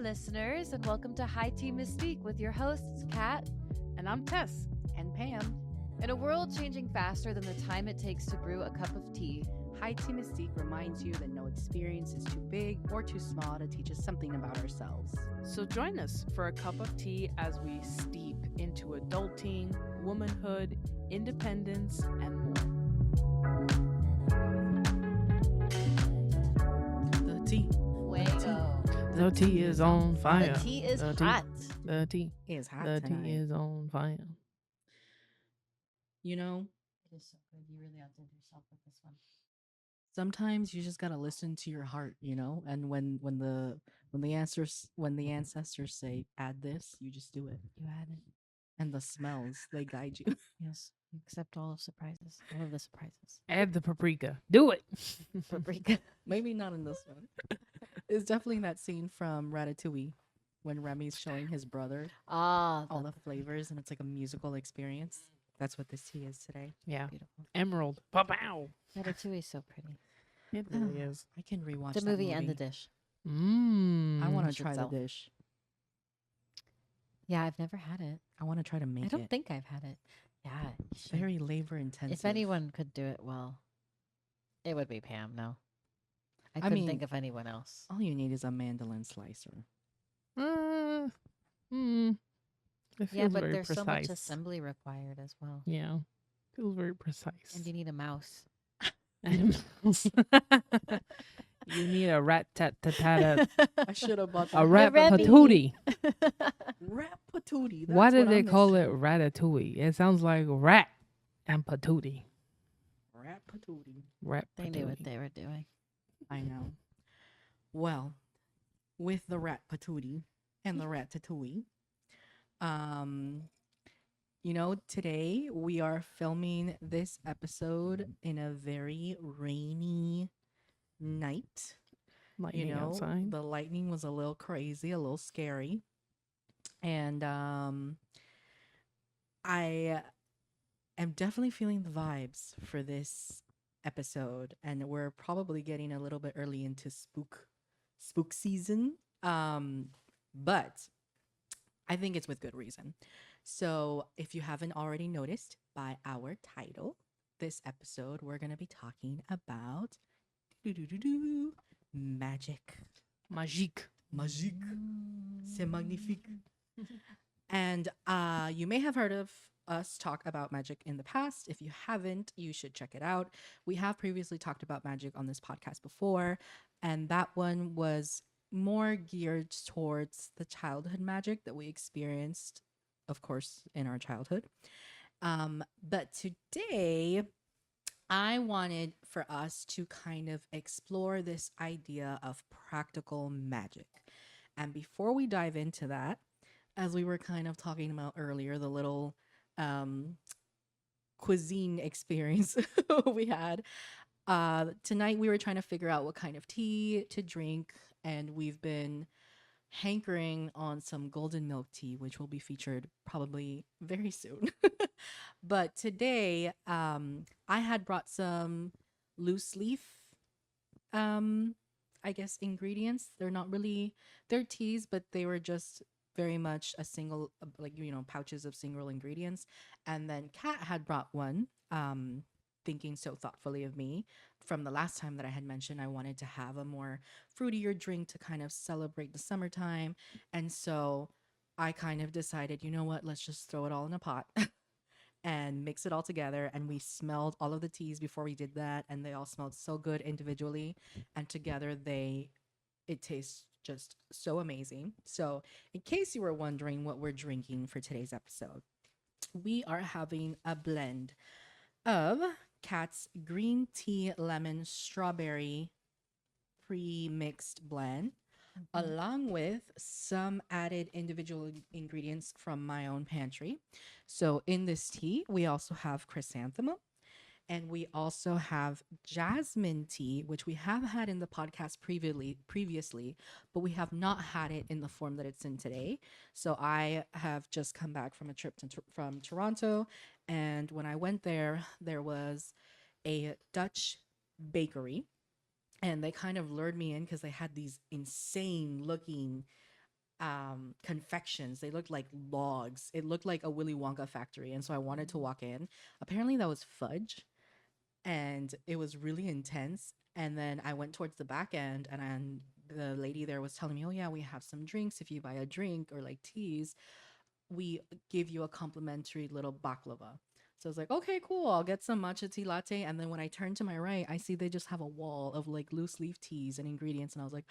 listeners, and welcome to High Tea Mystique with your hosts, Kat. And I'm Tess. And Pam. In a world changing faster than the time it takes to brew a cup of tea, High Tea Mystique reminds you that no experience is too big or too small to teach us something about ourselves. So join us for a cup of tea as we steep into adulting, womanhood, independence, and more. The tea. Fuego. The tea is on fire. The tea is The hot. The tea is hot The tonight. tea is on fire. You know, It is so good. You really outdid yourself with this one. sometimes you just gotta listen to your heart, you know. And when the ancestors say add this, you just do it. You had it. And the smells, they guide you. Yes. Accept all of surprises. All of the surprises. Add the paprika. Do it. Paprika. Maybe not in this one. It's definitely that scene from Ratatouille when Remy's showing his brother Ah, all the flavors, and it's like a musical experience. That's what this tea is today. Yeah. beautiful. Emerald. Pow. Ratatouille is so pretty. It really is. I can rewatch The that movie and the dish. Mmm. I want to Dish try itself. the dish. Yeah, I've never had it. I want to try to make I don't it. think I've had it. Yeah. you should. Very labor intensive. If anyone could do it well, it would be Pam. No, I I couldn't mean- think of anyone else. all you need is a mandolin slicer. It feels Yeah, but very there's so much precise. assembly required as well, Yeah. Feels very precise. and you need a mouse. You need a rat tat tat tat I should have bought a rat Remy. patootie. rat patootie. Why did they I'm call it missing. ratatouille? It sounds like rat and patootie. Rat patootie? Rat They knew what patootie. they were doing. I know. Well, with the rat patootie and the ratatouille, you know, today we are filming this episode in a very rainy night. Lightning You know, outside. the lightning was a little crazy, a little scary. And I am definitely feeling the vibes for this episode, and we're probably getting a little bit early into spook season. But I think it's with good reason. So, if you haven't already noticed by our title, this episode we're going to be talking about magic. Magique. Magique. C'est magnifique. And you may have heard of us talk about magic in the past. If you haven't, you should check it out. We have previously talked about magic on this podcast before, and that one was more geared towards the childhood magic that we experienced, of course, in our childhood. But today, I wanted for us to kind of explore this idea of practical magic. And before we dive into that, as we were kind of talking about earlier, the little cuisine experience we had, tonight we were trying to figure out what kind of tea to drink, and we've been hankering on some golden milk tea, which will be featured probably very soon. But today, I had brought some loose leaf, I guess, ingredients. They're not really, they're teas, but they were just very much a single, like, you know, pouches of single ingredients. And then Kat had brought one, thinking so thoughtfully of me from the last time that I had mentioned I wanted to have a more fruitier drink to kind of celebrate the summertime. And so I kind of decided, you know what, let's just throw it all in a pot and mix it all together. And we smelled all of the teas before we did that, and they all smelled so good individually, and together it tastes just so amazing. So in case you were wondering what we're drinking for today's episode, we are having a blend of Kat's green tea lemon strawberry pre-mixed blend, along with some added individual ingredients from my own pantry. So in this tea, we also have chrysanthemum, and we also have jasmine tea, which we have had in the podcast previously, but we have not had it in the form that it's in today. So I have just come back from a trip from Toronto, and when I went there, there was a Dutch bakery, and they kind of lured me in because they had these insane looking confections. They looked like logs. It looked like a Willy Wonka factory. And so I wanted to walk in. Apparently that was fudge and it was really intense. And then I went towards the back end and the lady there was telling me, "Oh yeah, we have some drinks. If you buy a drink or like teas, we give you a complimentary little baklava." So I was like, "Okay, cool. I'll get some matcha tea latte." And then when I turn to my right, I see they just have a wall of like loose leaf teas and ingredients. And I was like,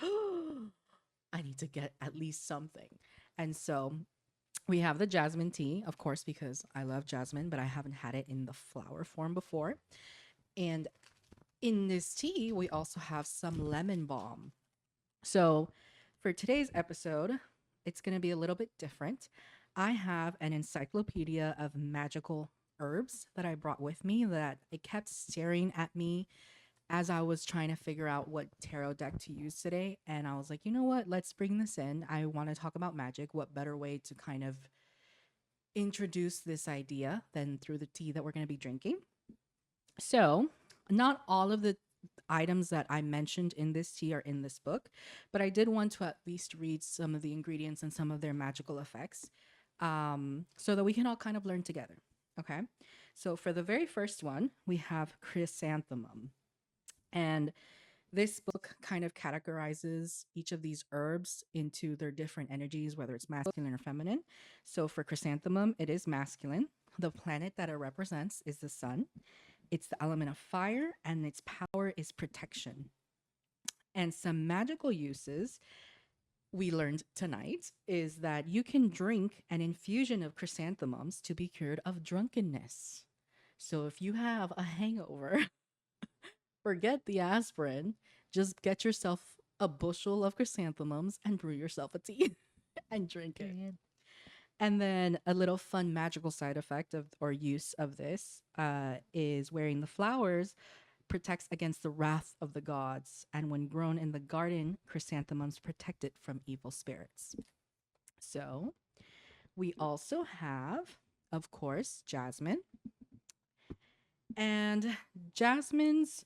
I need to get at least something. And so we have the jasmine tea, of course, because I love jasmine, but I haven't had it in the flower form before. And in this tea, we also have some lemon balm. So for today's episode, it's going to be a little bit different. I have an encyclopedia of magical herbs that I brought with me that it kept staring at me as I was trying to figure out what tarot deck to use today. And I was like, you know what? Let's bring this in. I want to talk about magic. What better way to kind of introduce this idea than through the tea that we're going to be drinking? So, not all of the items that I mentioned in this tea are in this book, but I did want to at least read some of the ingredients and some of their magical effects so that we can all kind of learn together. Okay. So, for the very first one, we have chrysanthemum. And this book kind of categorizes each of these herbs into their different energies, whether it's masculine or feminine. So for chrysanthemum, it is masculine. The planet that it represents is the sun. It's the element of fire, and its power is protection. And some magical uses we learned tonight is that you can drink an infusion of chrysanthemums to be cured of drunkenness. So if you have a hangover, forget the aspirin. Just get yourself a bushel of chrysanthemums and brew yourself a tea and drink it. Period. And then a little fun magical side effect of or use of this is wearing the flowers protects against the wrath of the gods. And when grown in the garden, chrysanthemums protect it from evil spirits. So we also have, of course, jasmine. And jasmine's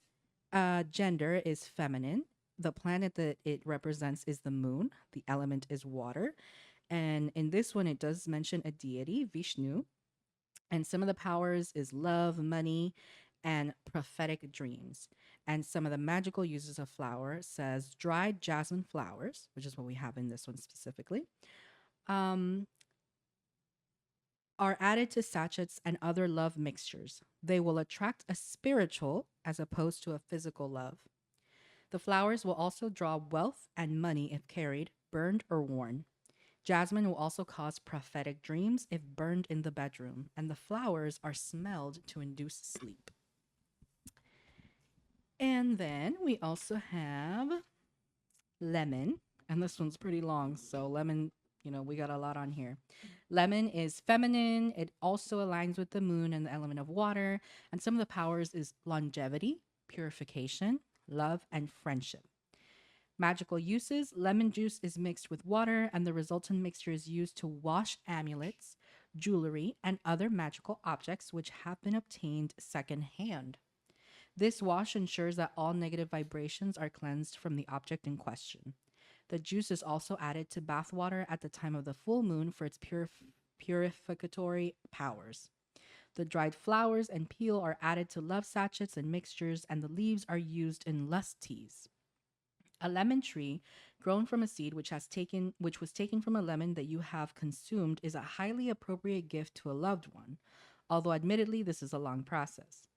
gender is feminine. The planet that it represents is the moon. The element is water. And in this one, it does mention a deity, Vishnu. And some of the powers is love, money, and prophetic dreams. And some of the magical uses of flower says dried jasmine flowers, which is what we have in this one specifically, um, are added to sachets and other love mixtures. They will attract a spiritual as opposed to a physical love. The flowers will also draw wealth and money if carried, burned, or worn. Jasmine will also cause prophetic dreams if burned in the bedroom, and the flowers are smelled to induce sleep. And then we also have lemon, and this one's pretty long, so lemon, we got a lot on here. Lemon is feminine. It also aligns with the moon and the element of water, and some of the powers is longevity, purification, love, and friendship. Magical uses, lemon juice is mixed with water, and the resultant mixture is used to wash amulets, jewelry, and other magical objects which have been obtained secondhand. This wash ensures that all negative vibrations are cleansed from the object in question. The juice is also added to bath water at the time of the full moon for its purificatory powers. The dried flowers and peel are added to love sachets and mixtures, and the leaves are used in lust teas. A lemon tree grown from a seed which was taken from a lemon that you have consumed is a highly appropriate gift to a loved one, although admittedly this is a long process.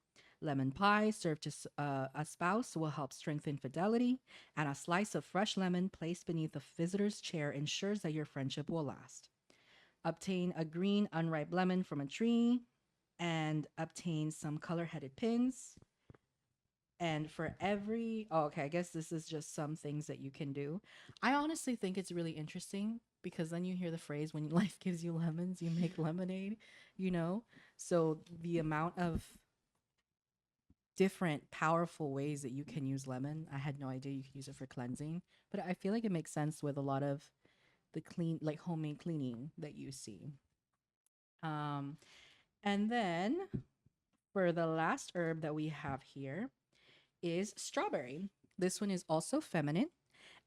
Lemon pie served to a spouse will help strengthen fidelity, and a slice of fresh lemon placed beneath a visitor's chair ensures that your friendship will last. Obtain a green unripe lemon from a tree and obtain some color-headed pins. And for every, oh, okay, I guess this is just some things that you can do. I honestly think it's really interesting because then you hear the phrase, when life gives you lemons, you make lemonade, you know? So the amount of different powerful ways that you can use lemon, I had no idea you could use it for cleansing, but I feel like it makes sense with a lot of the clean, like homemade cleaning that you see. And then for the last herb that we have here is strawberry. This one is also feminine,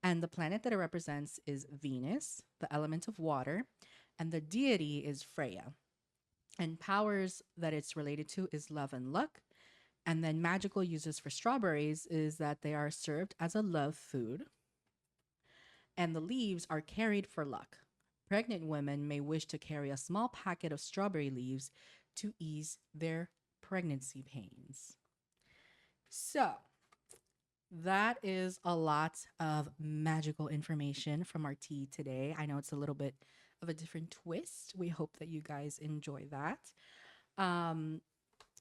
And the planet that it represents is Venus, the element of water, and the deity is Freya. And powers that it's related to is love and luck. And then magical uses for strawberries is that they are served as a love food, and the leaves are carried for luck. Pregnant women may wish to carry a small packet of strawberry leaves to ease their pregnancy pains. So, that is a lot of magical information from our tea today. I know it's a little bit of a different twist. We hope that you guys enjoy that. Um,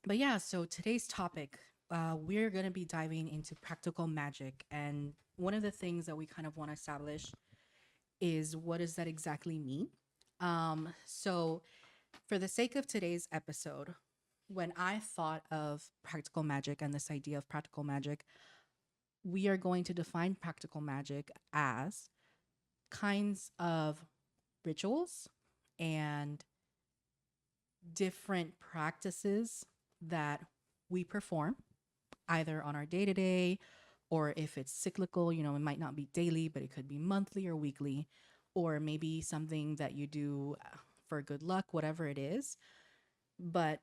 but yeah, so today's topic, we're going to be diving into practical magic. And one of the things that we kind of want to establish is what does that exactly mean? So, for the sake of today's episode, when I thought of practical magic and this idea of practical magic, we are going to define practical magic as kinds of rituals and different practices that we perform either on our day to day, or if it's cyclical, you know, it might not be daily, but it could be monthly or weekly, or maybe something that you do for good luck, whatever it is. But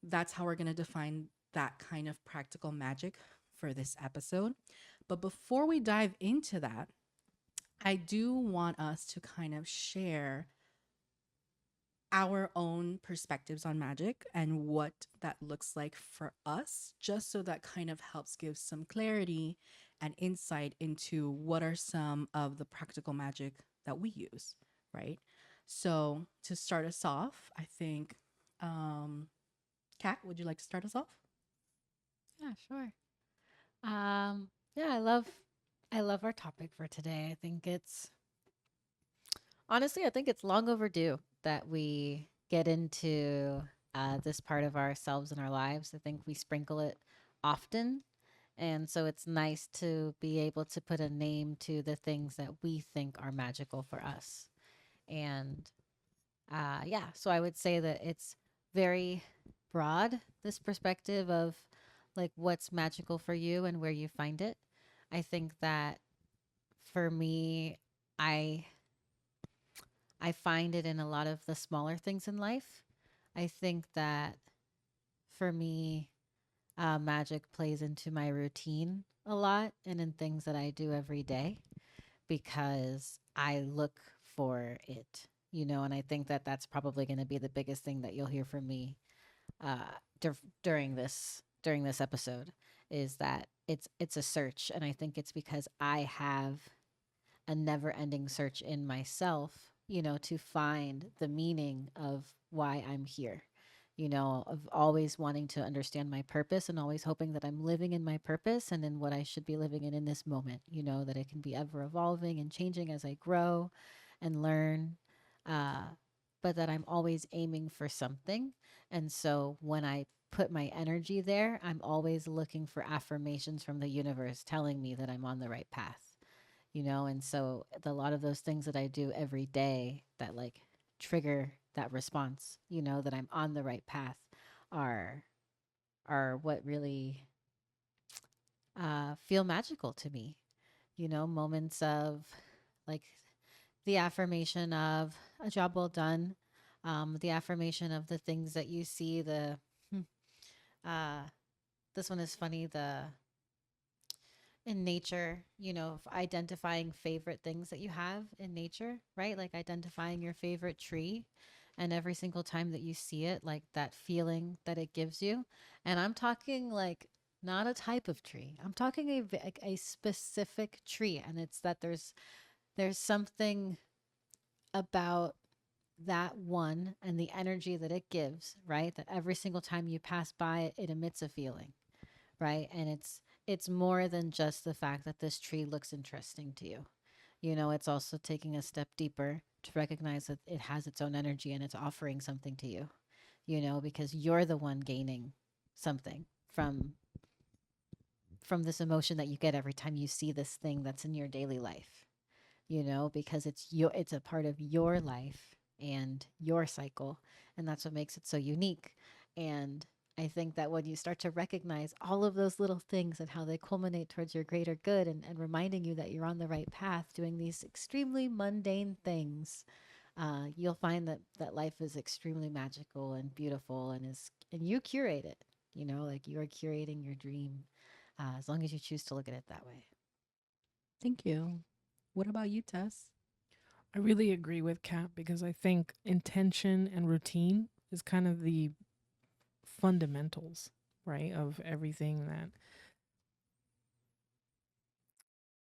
that's how we're going to define that kind of practical magic for this episode. But before we dive into that, I do want us to kind of share our own perspectives on magic and what that looks like for us, just so that kind of helps give some clarity and insight into what are some of the practical magic that we use, right? So to start us off, I think, Kat, would you like to start us off? Yeah, sure. Yeah, I love our topic for today. I think it's honestly, I think it's long overdue that we get into this part of ourselves and our lives. I think we sprinkle it often. And so it's nice to be able to put a name to the things that we think are magical for us. And yeah, so I would say that it's very broad, this perspective of like what's magical for you and where you find it. I think that for me, I I find it in a lot of the smaller things in life. I think that for me, magic plays into my routine a lot and in things that I do every day because I look for it, you know, and I think that that's probably going to be the biggest thing that you'll hear from me during this episode is that it's a search, and I think it's because I have a never ending search in myself, you know, to find the meaning of why I'm here. You know, of always wanting to understand my purpose and always hoping that I'm living in my purpose and in what I should be living in this moment, you know, that it can be ever evolving and changing as I grow and learn. Uh, but that I'm always aiming for something. And so when I put my energy there, I'm always looking for affirmations from the universe telling me that I'm on the right path, you know. And so a lot of those things that I do every day that like trigger that response, you know, that I'm on the right path are what really feel magical to me. You know, moments of like the affirmation of a job well done, the affirmation of the things that you see, the uh this one is funny, the in nature, you know, identifying favorite things that you have in nature, right? Like identifying your favorite tree and every single time that you see it, like that feeling that it gives you. And I'm talking like not a type of tree. I'm talking like a specific tree, and it's that there's something about that one and the energy that it gives, right? That every single time you pass by it, it emits a feeling, right? And it's more than just the fact that this tree looks interesting to you. You know, it's also taking a step deeper to recognize that it has its own energy and it's offering something to you, you know, because you're the one gaining something from this emotion that you get every time you see this thing that's in your daily life, you know, because it's a part of your life and your cycle, and that's what makes it so unique. And I think that when you start to recognize all of those little things and how they culminate towards your greater good, and reminding you that you're on the right path doing these extremely mundane things, you'll find that life is extremely magical and beautiful, and you curate it. You know, like you are curating your dream, as long as you choose to look at it that way. Thank you. What about you, Tess? I really agree with Kat because I think intention and routine is kind of the fundamentals, right, of everything that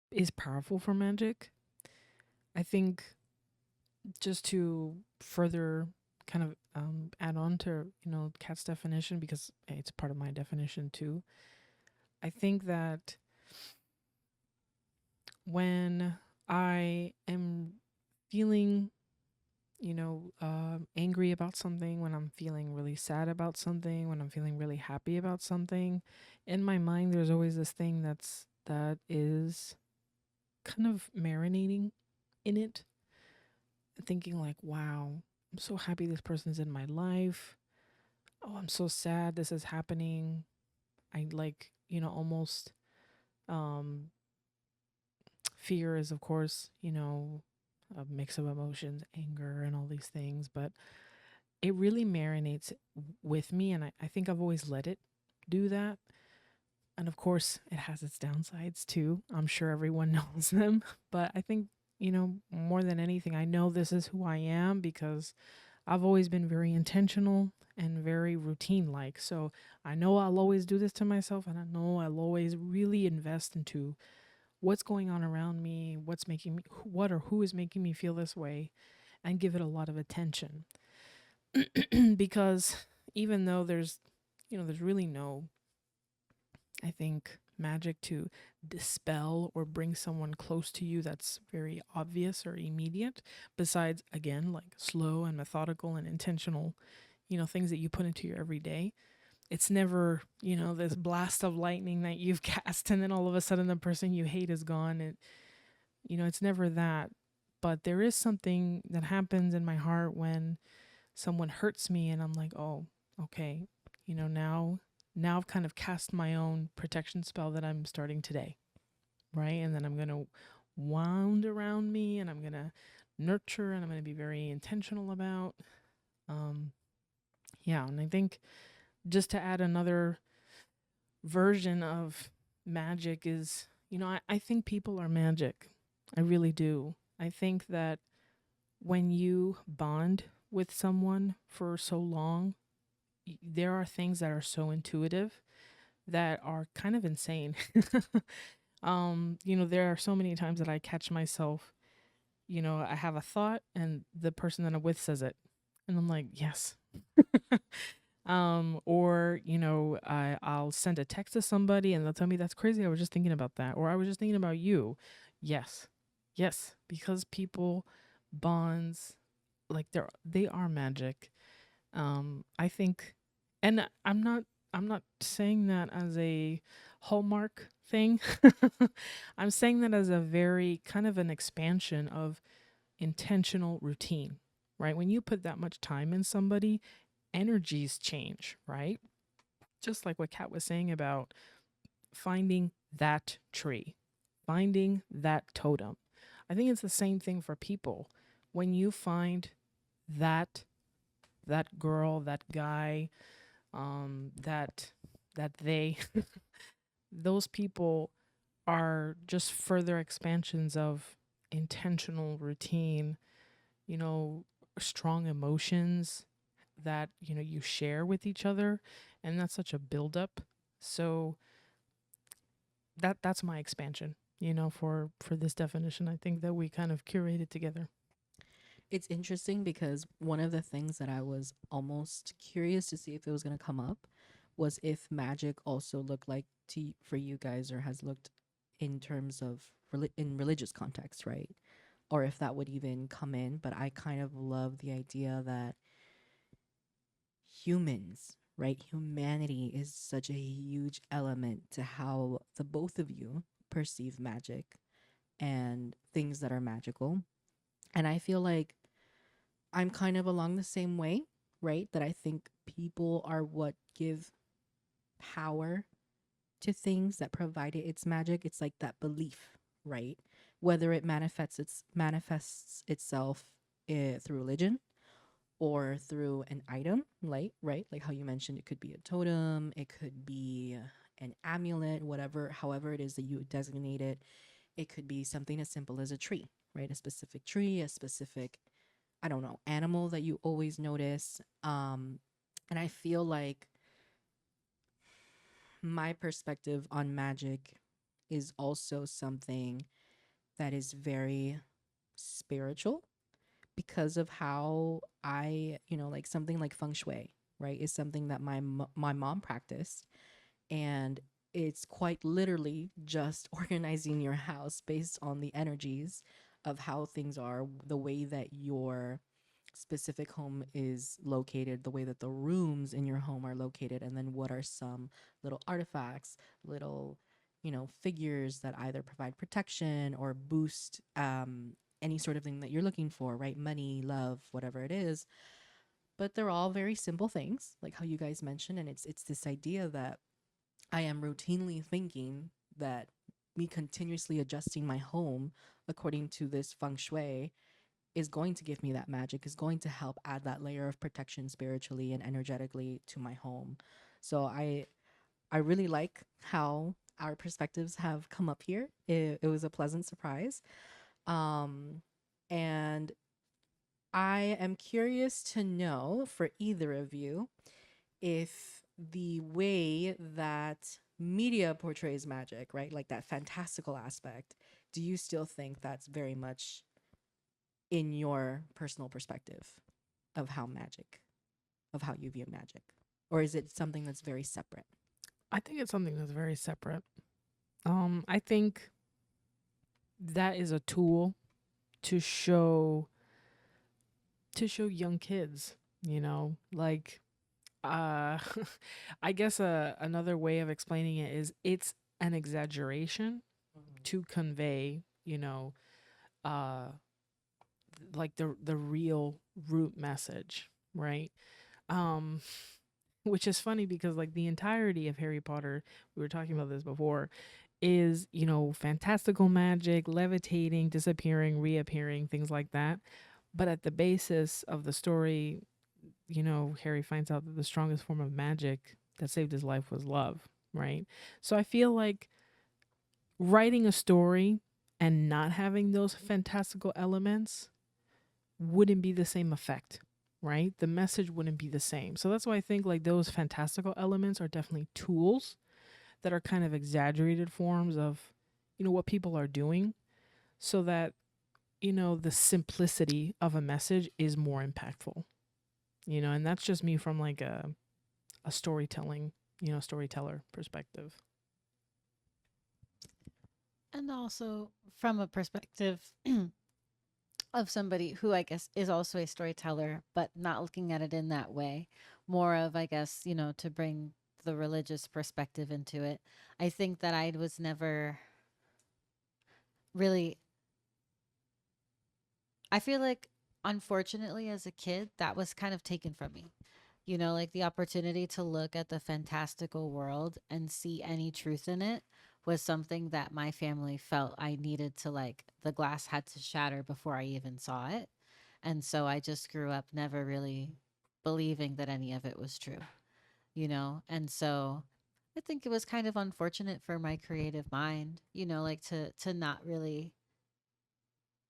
is powerful for magic. I think just to further kind of add on to Kat's definition, because it's part of my definition too. I think that when I am feeling angry about something, when I'm feeling really sad about something, when I'm feeling really happy about something, in my mind there's always this thing that is kind of marinating in it, thinking like, wow, I'm so happy this person's in my life. Oh, I'm so sad this is happening. I like, almost um fear is of course, a mix of emotions, anger and all these things, but it really marinates with me, and I think I've always let it do that. And of course, it has its downsides too. I'm sure everyone knows them, but I think, more than anything, I know this is who I am because I've always been very intentional and very routine like. So I know I'll always do this to myself, and I know I'll always really invest into what's going on around me, what or who is making me feel this way, and give it a lot of attention. Because even though there's really no, I think, magic to dispel or bring someone close to you that's very obvious or immediate, besides, again, like slow and methodical and intentional, things that you put into your everyday. It's never, this blast of lightning that you've cast and then all of a sudden the person you hate is gone. It's never that. But there is something that happens in my heart when someone hurts me and I'm like, oh, okay, now I've kind of cast my own protection spell that I'm starting today, right? And then I'm going to wound around me and I'm going to nurture and I'm going to be very intentional about. Um, yeah, and I think just to add another version of magic is, I think people are magic. I really do. I think that when you bond with someone for so long, there are things that are so intuitive that are kind of insane. There are so many times that I catch myself, I have a thought and the person that I'm with says it. And I'm like, yes. Or, I'll send a text to somebody and they'll tell me that's crazy. I was just thinking about that. Or I was just thinking about you. Yes. Yes. Because people bonds, like they are magic. I think, and I'm not saying that as a hallmark thing. I'm saying that as a very kind of an expansion of intentional routine, right? When you put that much time in somebody, energies change, right? Just like what Kat was saying about finding that tree, finding that totem. I think it's the same thing for people. When you find that girl, that guy, that they those people are just further expansions of intentional routine, you know, strong emotions that, you share with each other, and that's such a buildup. So that's my expansion, for this definition. I think that we kind of curated together. It's interesting because one of the things that I was almost curious to see if it was going to come up was if magic also looked like for you guys, or has looked in terms of in religious context, right? Or if that would even come in. But I kind of love the idea that humans, right? Humanity is such a huge element to how the both of you perceive magic and things that are magical. And I feel like I'm kind of along the same way. right? That I think people are what give power to things that provide it its magic. It's like that belief, right? Whether it manifests itself through religion or through an item, like right, like how you mentioned, it could be a totem, it could be an amulet, whatever, however it is that you designate it. It could be something as simple as a tree, right? A specific tree, a specific, I don't know, animal that you always notice. And I feel like my perspective on magic is also something that is very spiritual because of how like something like feng shui, right, is something that my mom practiced, and it's quite literally just organizing your house based on the energies of how things are, the way that your specific home is located, the way that the rooms in your home are located, and then what are some little artifacts, little, figures that either provide protection or boost any sort of thing that you're looking for, right? Money, love, whatever it is. But they're all very simple things, like how you guys mentioned, and it's this idea that I am routinely thinking that me continuously adjusting my home according to this feng shui is going to give me that magic, is going to help add that layer of protection spiritually and energetically to my home. So I really like how our perspectives have come up here. It was a pleasant surprise. Um and I am curious to know for either of you if the way that media portrays magic, right? Like that fantastical aspect, do you still think that's very much in your personal perspective of how you view magic? Or is it something that's very separate? I think it's something that's very separate. I think that is a tool to show young kids, like uh I guess another way of explaining it is it's an exaggeration to convey, uh like the real root message, right? Um which is funny because like the entirety of Harry Potter, we were talking about this before, is, fantastical magic, levitating, disappearing, reappearing, things like that. But at the basis of the story, Harry finds out that the strongest form of magic that saved his life was love, right? So I feel like writing a story and not having those fantastical elements wouldn't be the same effect, right? The message wouldn't be the same. So that's why I think like those fantastical elements are definitely tools that are kind of exaggerated forms of, what people are doing so that, the simplicity of a message is more impactful, and that's just me from like a storytelling, storyteller perspective. And also from a perspective of somebody who I guess is also a storyteller, but not looking at it in that way, more of, I guess, to bring the religious perspective into it. I think that I was never really, I feel like, unfortunately, as a kid, that was kind of taken from me. Like the opportunity to look at the fantastical world and see any truth in it was something that my family felt I needed to, like, the glass had to shatter before I even saw it. And so I just grew up never really believing that any of it was true. And so I think it was kind of unfortunate for my creative mind, like to not really,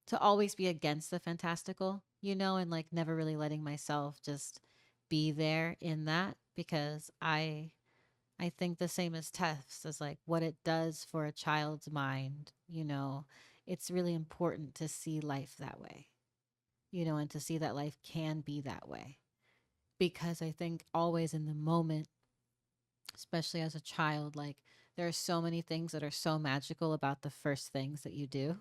to always be against the fantastical, and like never really letting myself just be there in that, because I think the same as Tess, as like what it does for a child's mind. It's really important to see life that way, and to see that life can be that way. Because I think always in the moment, especially as a child, like there are so many things that are so magical about the first things that you do.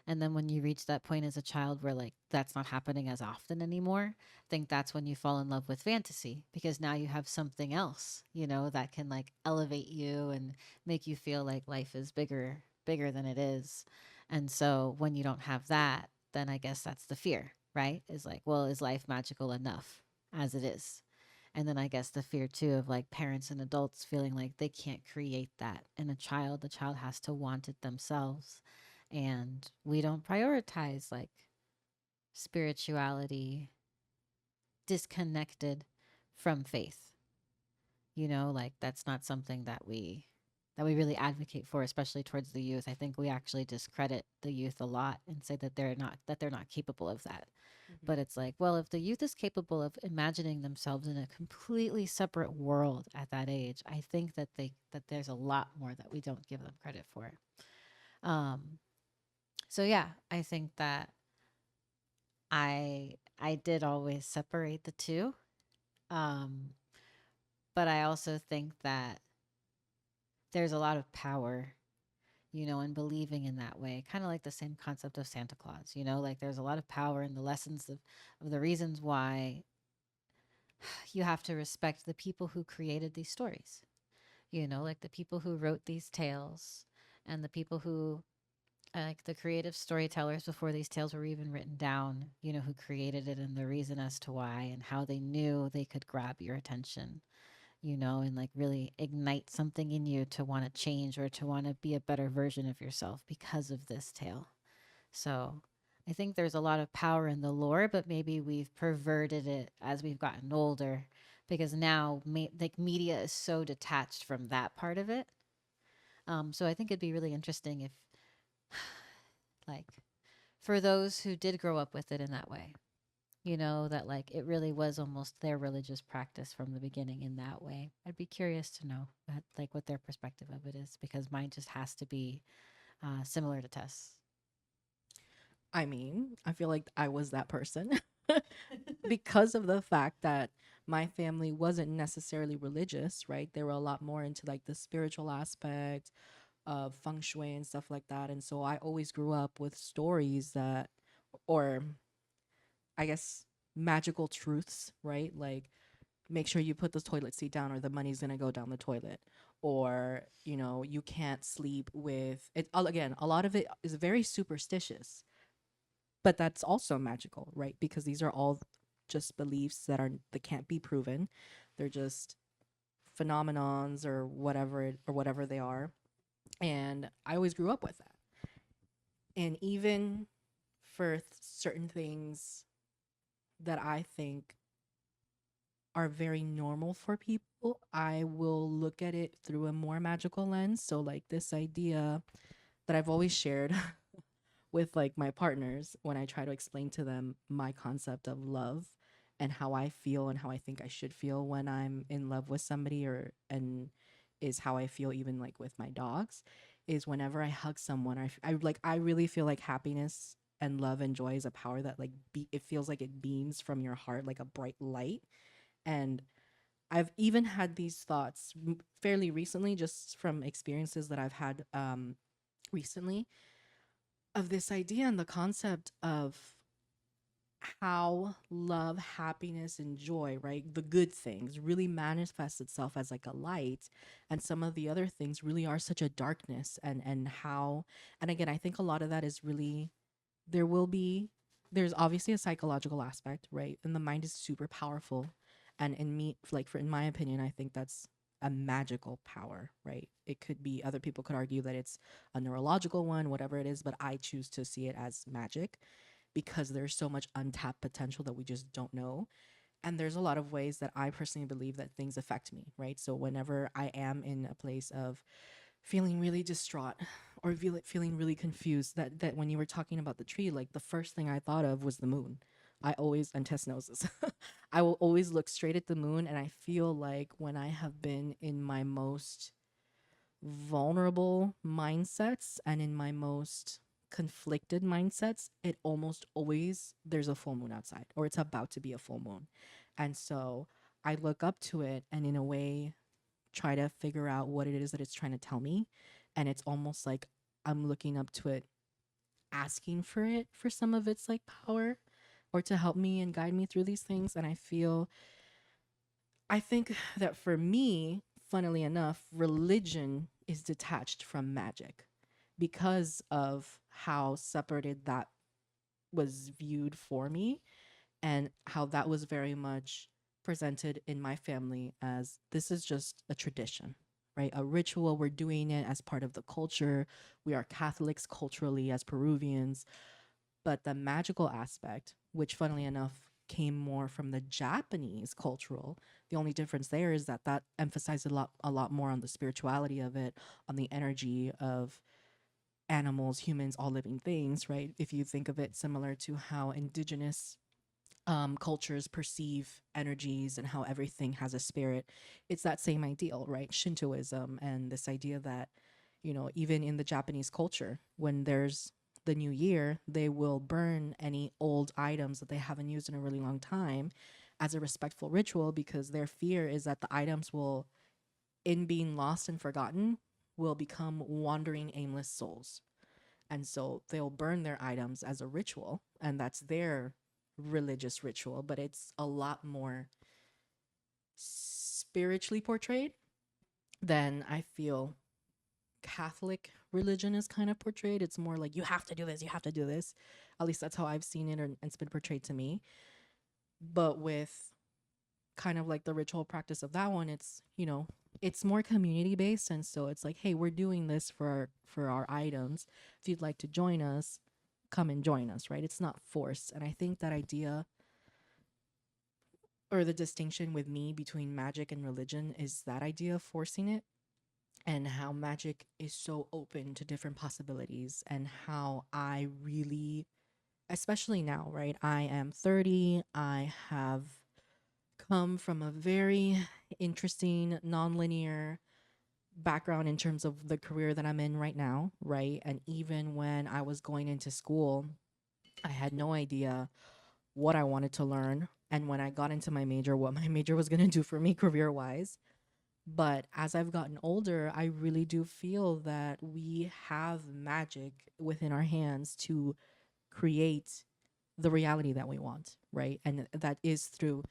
And then when you reach that point as a child where like that's not happening as often anymore, I think that's when you fall in love with fantasy, because now you have something else, that can like elevate you and make you feel like life is bigger than it is. And so when you don't have that, then I guess that's the fear, right? Is like, well, is life magical enough? as it is. And then I guess the fear too of like parents and adults feeling like they can't create that in a child. The child has to want it themselves. And we don't prioritize like spirituality disconnected from faith. You know, like that's not something that we really advocate for, especially towards the youth. I think we actually discredit the youth a lot and say that they're not capable of that. Mhm. But it's like, well, if the youth is capable of imagining themselves in a completely separate world at that age, I think that there's a lot more that we don't give them credit for. Um, so yeah, I think that I did always separate the two. Um, but I also think that there's a lot of power, you know, in believing in that way. Kind of like the same concept of Santa Claus, you know, like there's a lot of power in the lessons of the reasons why you have to respect the people who created these stories, you know, like the people who wrote these tales and the people who, like the creative storytellers before these tales were even written down, you know, who created it and the reason as to why and how they knew they could grab your attention, you know, and like really ignite something in you to want to change or to want to be a better version of yourself because of this tale. So I think there's a lot of power in the lore, but maybe we've perverted it as we've gotten older because now like media is so detached from that part of it. So I think it'd be really interesting if, like, for those who did grow up with it in that way, you know, that like it really was almost their religious practice from the beginning in that way. I'd be curious to know that, like, what their perspective of it is because mine just has to be similar to Tess. I mean, I feel like I was that person because of the fact that my family wasn't necessarily religious, right? They were a lot more into like the spiritual aspect of feng shui and stuff like that. And so I always grew up with stories that, or I guess, magical truths, right? Like, make sure you put the toilet seat down or the money's going to go down the toilet. Or, you know, you can't sleep with it. Again, a lot of it is very superstitious, but that's also magical, right? Because these are all just beliefs that can't be proven. They're just phenomenons or whatever they are. And I always grew up with that. And even for certain things that I think are very normal for people, I will look at it through a more magical lens. So like this idea that I've always shared with like my partners when I try to explain to them my concept of love and how I feel and how I think I should feel when I'm in love with somebody, or and is how I feel even like with my dogs, is whenever I hug someone, I really feel like happiness and love and joy is a power that like it feels like it beams from your heart like a bright light. And I've even had these thoughts fairly recently, just from experiences that I've had recently, of this idea and the concept of how love, happiness, and joy, right? The good things really manifests itself as like a light, and some of the other things really are such a darkness. And how, and again, I think a lot of that is really, there will be, there's obviously a psychological aspect, right? And the mind is super powerful. And in me, like for in my opinion, I think that's a magical power, right? It could be, other people could argue that it's a neurological one, whatever it is, but I choose to see it as magic because there's so much untapped potential that we just don't know. And there's a lot of ways that I personally believe that things affect me, right? So whenever I am in a place of feeling really distraught or feeling really confused, that when you were talking about the tree, like the first thing I thought of was the moon. I always, and Tess knows this, I will always look straight at the moon. And I feel like when I have been in my most vulnerable mindsets and in my most conflicted mindsets, it almost always, there's a full moon outside or it's about to be a full moon. And so I look up to it and in a way try to figure out what it is that it's trying to tell me. And it's almost like I'm looking up to it, asking for it for some of its like power or to help me and guide me through these things. And I think that for me, funnily enough, religion is detached from magic because of how separated that was viewed for me, and how that was very much. presented in my family as this is just a tradition, right? A ritual. We're doing it as part of the culture. We are Catholics culturally as Peruvians. But the magical aspect, which funnily enough came more from the Japanese cultural, the only difference there is that that emphasized a lot more on the spirituality of it, on the energy of animals, humans, all living things, right? If you think of it similar to how indigenous cultures perceive energies and how everything has a spirit, it's that same ideal, right? Shintoism and this idea that, even in the Japanese culture, when there's the new year, they will burn any old items that they haven't used in a really long time as a respectful ritual because their fear is that the items will, in being lost and forgotten, will become wandering, aimless souls. And so they'll burn their items as a ritual, and that's their religious ritual, but it's a lot more spiritually portrayed than I feel Catholic religion is kind of portrayed. It's more like, you have to do this, you have to do this. At least that's how I've seen it, and it's been portrayed to me. But with kind of like the ritual practice of that one, it's more community based, and so it's like, hey, we're doing this for our items. If you'd like to join us, come and join us, right? It's not forced. And I think that idea, or the distinction with me between magic and religion, is that idea of forcing it, and how magic is so open to different possibilities, and how I really, especially now, right? I am 30. I have come from a very interesting, nonlinear background in terms of the career that I'm in right now, right? And even when I was going into school, I had no idea what I wanted to learn. And when I got into my major, what my major was going to do for me career wise. But as I've gotten older, I really do feel that we have magic within our hands to create the reality that we want, right? And that is through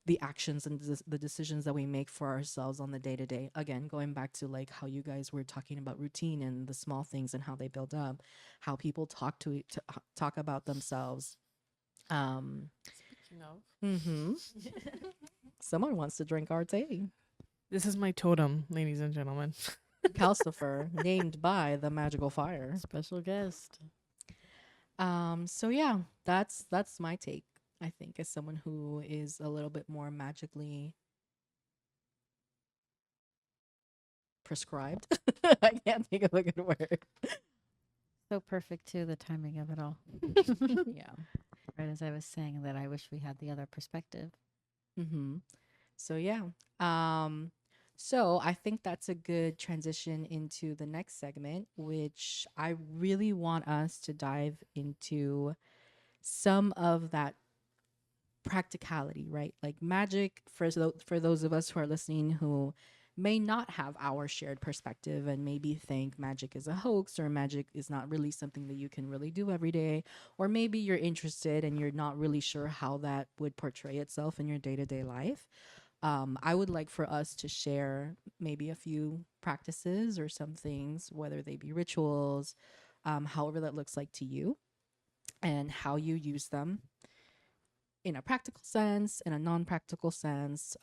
the actions and the decisions that we make for ourselves on the day to day. Again, going back to like how you guys were talking about routine and the small things and how they build up, how people talk about themselves. Um, Speaking of, hmm Someone wants to drink our tea. this is my totem, ladies and gentlemen. Calcifer, named by the magical fire. Special guest. So yeah, that's my take. I think as someone who is a little bit more magically prescribed. I can't think of a good word. So perfect too, the timing of it all. Yeah. Right as I was saying that I wish we had the other perspective. Mm-hmm. So yeah. Um, so I think that's a good transition into the next segment, which I really want us to dive into some of that practicality, right? Like magic for those of us who are listening who may not have our shared perspective and maybe think magic is a hoax or magic is not really something that you can really do every day, or maybe you're interested and you're not really sure how that would portray itself in your day-to-day life. I would like for us to share maybe a few practices or some things, whether they be rituals, however that looks like to you, and how you use them in a practical sense, in a non-practical sense,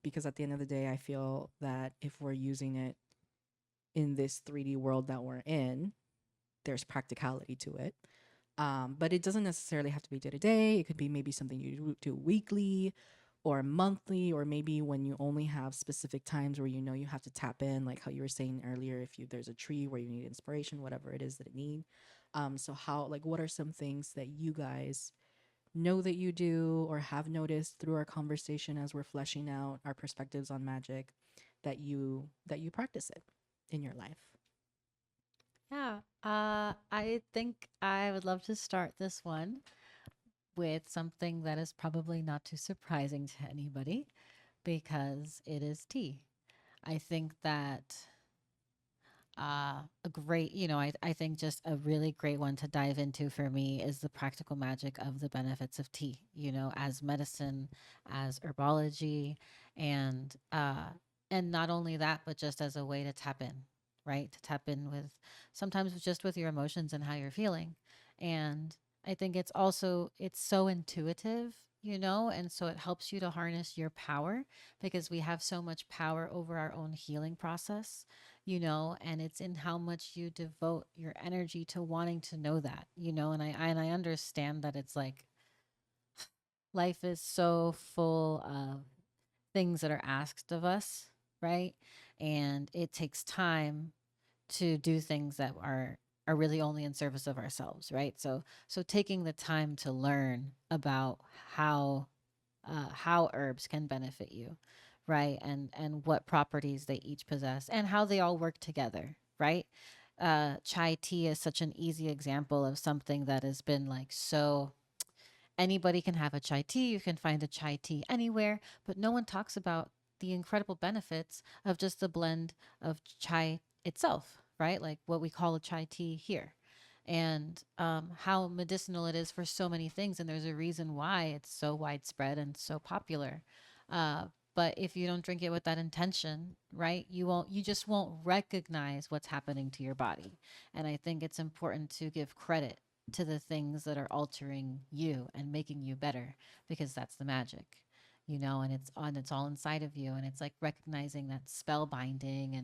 because at the end of the day, I feel that if we're using it in this 3D world that we're in, there's practicality to it. But it doesn't necessarily have to be day to day. It could be maybe something you do weekly or monthly, or maybe when you only have specific times where you have to tap in, like how you were saying earlier, if there's a tree where you need inspiration, whatever it is that it need. So what are some things that you guys know that you do or have noticed through our conversation as we're fleshing out our perspectives on magic, that you practice it in your life? Yeah. I think I would love to start this one with something that is probably not too surprising to anybody because it is tea. I think that a great, I think just a really great one to dive into for me is the practical magic of the benefits of tea, as medicine, as herbology, and and not only that, but just as a way to tap in, right? To tap in with sometimes just with your emotions and how you're feeling. And I think it's so intuitive and so it helps you to harness your power because we have so much power over our own healing process, and it's in how much you devote your energy to wanting to know that, and I understand that it's like life is so full of things that are asked of us, right? And it takes time to do things that are really only in service of ourselves, right? So taking the time to learn about how herbs can benefit you, right? And what properties they each possess and how they all work together, right? Chai tea is such an easy example of something that has been like so anybody can have a chai tea. You can find a chai tea anywhere, but no one talks about the incredible benefits of just the blend of chai itself, right? Like what we call a chai tea here. And how medicinal it is for so many things. And there's a reason why it's so widespread and so popular. Uh, but if you don't drink it with that intention, right, you just won't recognize what's happening to your body. And I think it's important to give credit to the things that are altering you and making you better because that's the magic, and it's all inside of you, and it's like recognizing that spell binding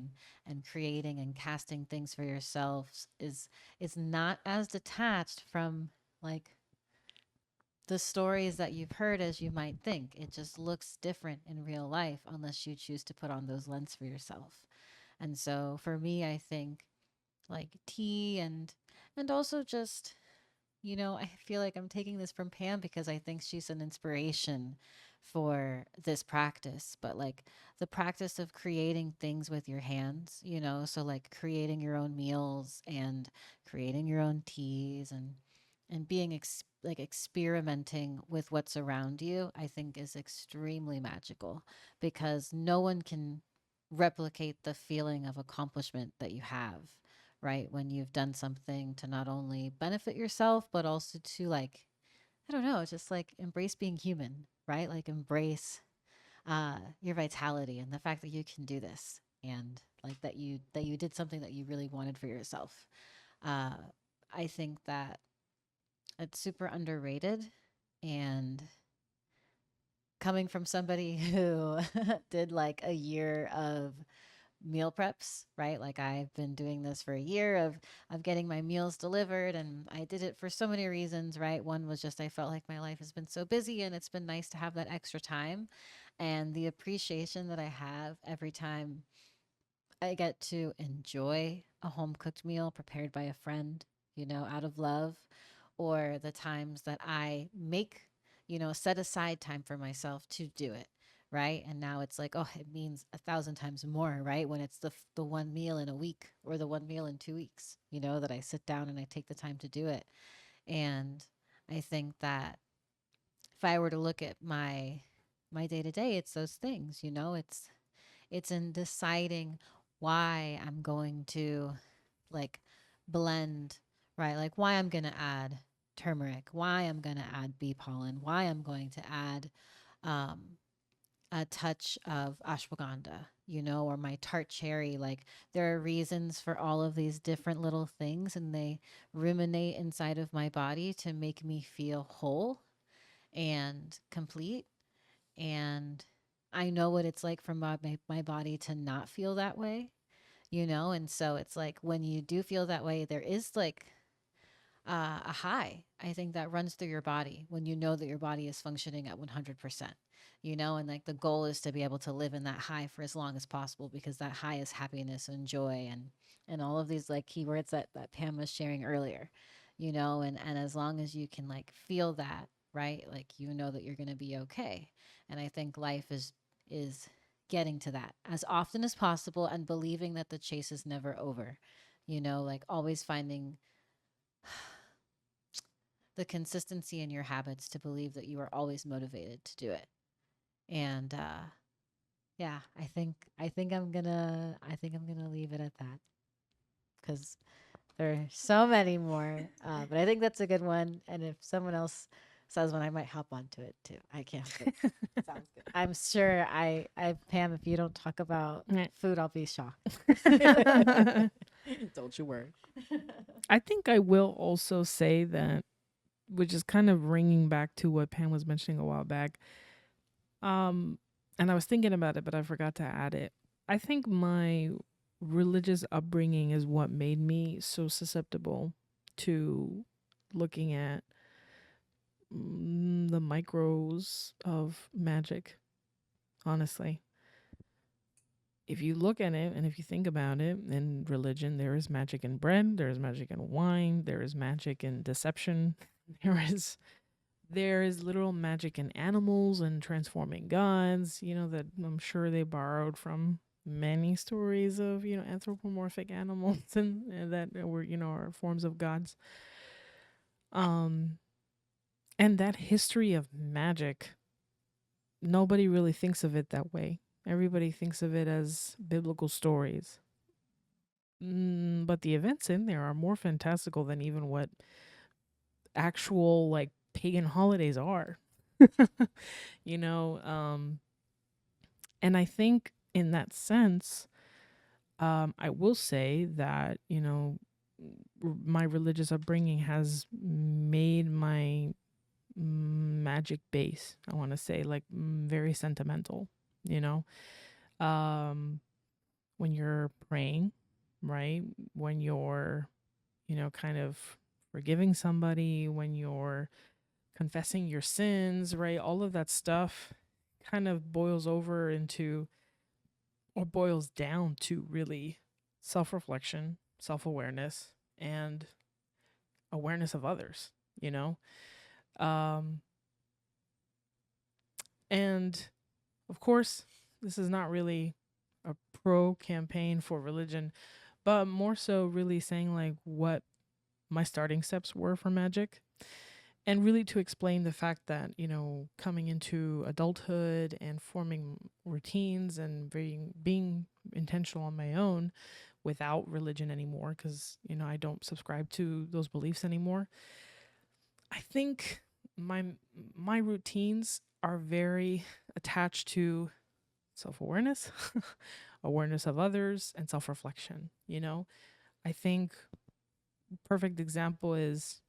and creating and casting things for yourselves is not as detached from like the stories that you've heard as you might think. It just looks different in real life unless you choose to put on those lenses for yourself. And so for me, I think like tea and also just I feel like I'm taking this from Pam because I think she's an inspiration for this practice, but like the practice of creating things with your hands, so like creating your own meals and creating your own teas and being like experimenting with what's around you, I think is extremely magical because no one can replicate the feeling of accomplishment that you have, right? When you've done something to not only benefit yourself, but also to like, I don't know, just like embrace being human, right? Like embrace your vitality and the fact that you can do this and like that you did something that you really wanted for yourself. Uh, I think that it's super underrated and coming from somebody who did like a year of meal preps, right? Like I've been doing this for a year of getting my meals delivered and I did it for so many reasons, right? One was just I felt like my life has been so busy and it's been nice to have that extra time and the appreciation that I have every time I get to enjoy a home cooked meal prepared by a friend, out of love, or the times that I make, set aside time for myself to do it. Right. And now it's like, oh, it means 1,000 times more, right? When it's the one meal in a week or the one meal in 2 weeks, that I sit down and I take the time to do it. And I think that if I were to look at my day to day, it's those things, it's in deciding why I'm going to like blend, right? Like why I'm going to add turmeric, why I'm going to add bee pollen, why I'm going to add um, a touch of ashwagandha, or my tart cherry. Like there are reasons for all of these different little things, and they ruminate inside of my body to make me feel whole and complete. And I know what it's like for my body to not feel that way, and so it's like when you do feel that way, there is like a high, I think, that runs through your body when you know that your body is functioning at 100%, and like the goal is to be able to live in that high for as long as possible because that high is happiness and joy and all of these like keywords that Pam was sharing earlier, and as long as you can like feel that, right, like that you're going to be okay. And I think life is getting to that as often as possible and believing that the chase is never over, like always finding the consistency in your habits to believe that you are always motivated to do it. And yeah, I think I'm gonna leave it at that because there are so many more. But I think that's a good one. And if someone else says one, I might hop onto it too. I can't. Sounds good. I'm sure I Pam, if you don't talk about Right. food, I'll be shocked. Don't you worry. I think I will also say that which is kind of ringing back to what Pam was mentioning a while back. Um, and I was thinking about it, but I forgot to add it. I think my religious upbringing is what made me so susceptible to looking at the micros of magic, honestly. If you look at it and if you think about it, in religion, there is magic in bread, there is magic in wine, there is magic in deception, there is literal magic in animals and transforming gods, that I'm sure they borrowed from many stories of, anthropomorphic animals and that were, are forms of gods. Um and that history of magic, nobody really thinks of it that way. Everybody thinks of it as biblical stories. But the events in there are more fantastical than even what actual like pagan holidays are. you know, um, and I think in that sense, I will say that, my religious upbringing has made my magic base, I want to say, like very sentimental, you know. Um, when you're praying, right? When you're, kind of forgiving somebody, when you're confessing your sins, right? All of that stuff kind of boils over into, or boils down to, really self reflection, self awareness, and awareness of others, you know? Um, and of course, this is not really a pro campaign for religion, but more so really saying like what my starting steps were for magic, and really to explain the fact that, coming into adulthood and forming routines and being intentional on my own without religion anymore, because, I don't subscribe to those beliefs anymore. I think my my routines are very attached to self-awareness, awareness of others, and self-reflection. I think perfect example is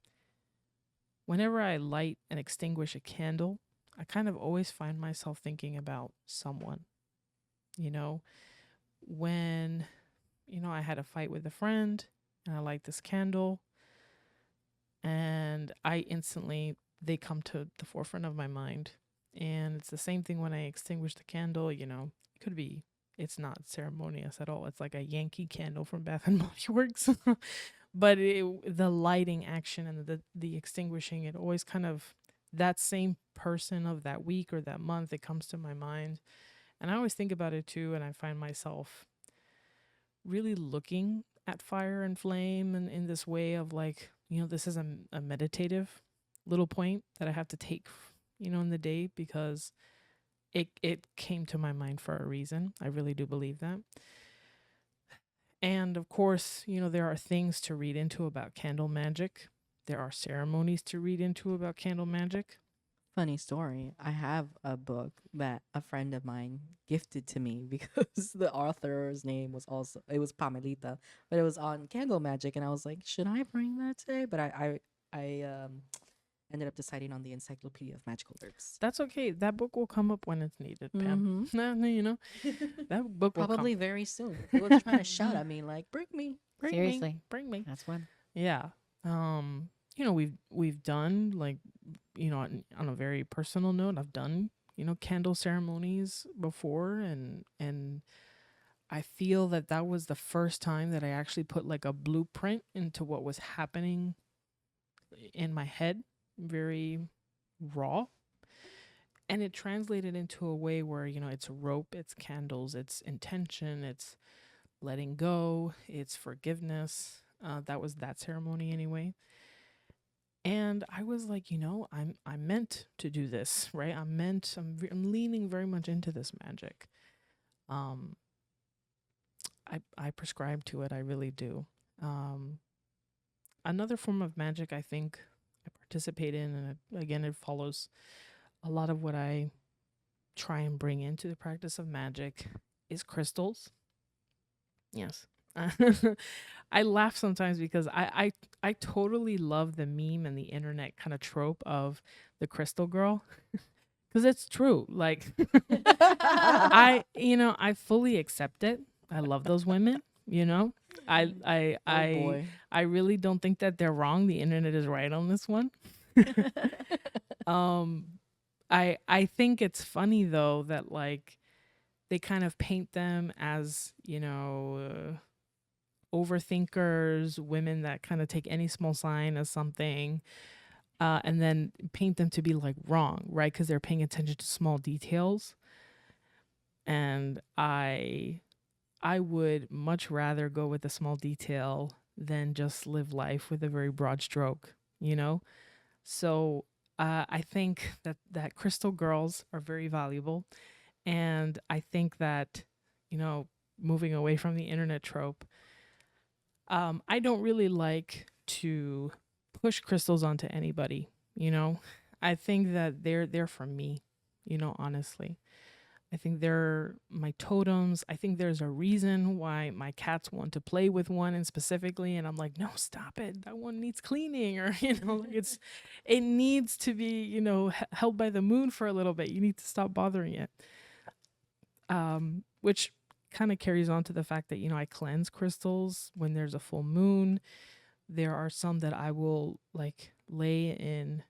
whenever I light and extinguish a candle, I kind of always find myself thinking about someone. You know, when, I had a fight with a friend and I light this candle, and I instantly, they come to the forefront of my mind. And it's the same thing when I extinguish the candle, it could be, it's not ceremonious at all. It's like a Yankee candle from Bath and Body Works. But the lighting action and the extinguishing, it always kind of, that same person of that week or that month, it comes to my mind. And I always think about it too, and I find myself really looking at fire and flame and in this way of like, this is a meditative little point that I have to take, in the day, because it came to my mind for a reason. I really do believe that. And of course, there are things to read into about candle magic. There are ceremonies to read into about candle magic. Funny story. I have a book that a friend of mine gifted to me because the author's name was also, it was Pamelita, but it was on candle magic, and I was like, should I bring that today? But I ended up deciding on the Encyclopedia of Magical Herbs. That's okay. That book will come up when it's needed, Pam. Mm-hmm. That book will Probably come. very soon. It was trying to shout at me like, "Bring me!" Bring me, Seriously, bring me. that's one. Yeah. We've done like, on a very personal note, I've done, candle ceremonies before, and I feel that that was the first time that I actually put like a blueprint into what was happening in my head, very raw. And it translated into a way where, it's rope, it's candles, it's intention, it's letting go, it's forgiveness. That was that ceremony anyway. And I was like, I'm meant to do this, right? I'm leaning very much into this magic. Um, I prescribe to it. I really do. Um, Another form of magic I think I participate in, and again, it follows a lot of what I try and bring into the practice of magic, is crystals. Yes, I laugh sometimes because I totally love the meme and the internet kind of trope of the crystal girl, because it's true. Like I fully accept it. I love those women, you know. I I Oh I boy. I really don't think that they're wrong. The internet is right on this one. um I think it's funny though that like they kind of paint them as, overthinkers, women that kind of take any small sign as something, and then paint them to be like wrong, right? Because they're paying attention to small details. And I would much rather go with a small detail than just live life with a very broad stroke, you know? So I think that crystal girls are very valuable. And I think that, you know, moving away from the internet trope, I don't really like to push crystals onto anybody, you know? I think that they're for me, honestly. I think they're my totems. I think there's a reason why my cats want to play with one and specifically, and I'm like, no, stop it. That one needs cleaning, or like it needs to be, held by the moon for a little bit. You need to stop bothering it. Which kind of carries on to the fact that I cleanse crystals when there's a full moon. There are some that I will like lay in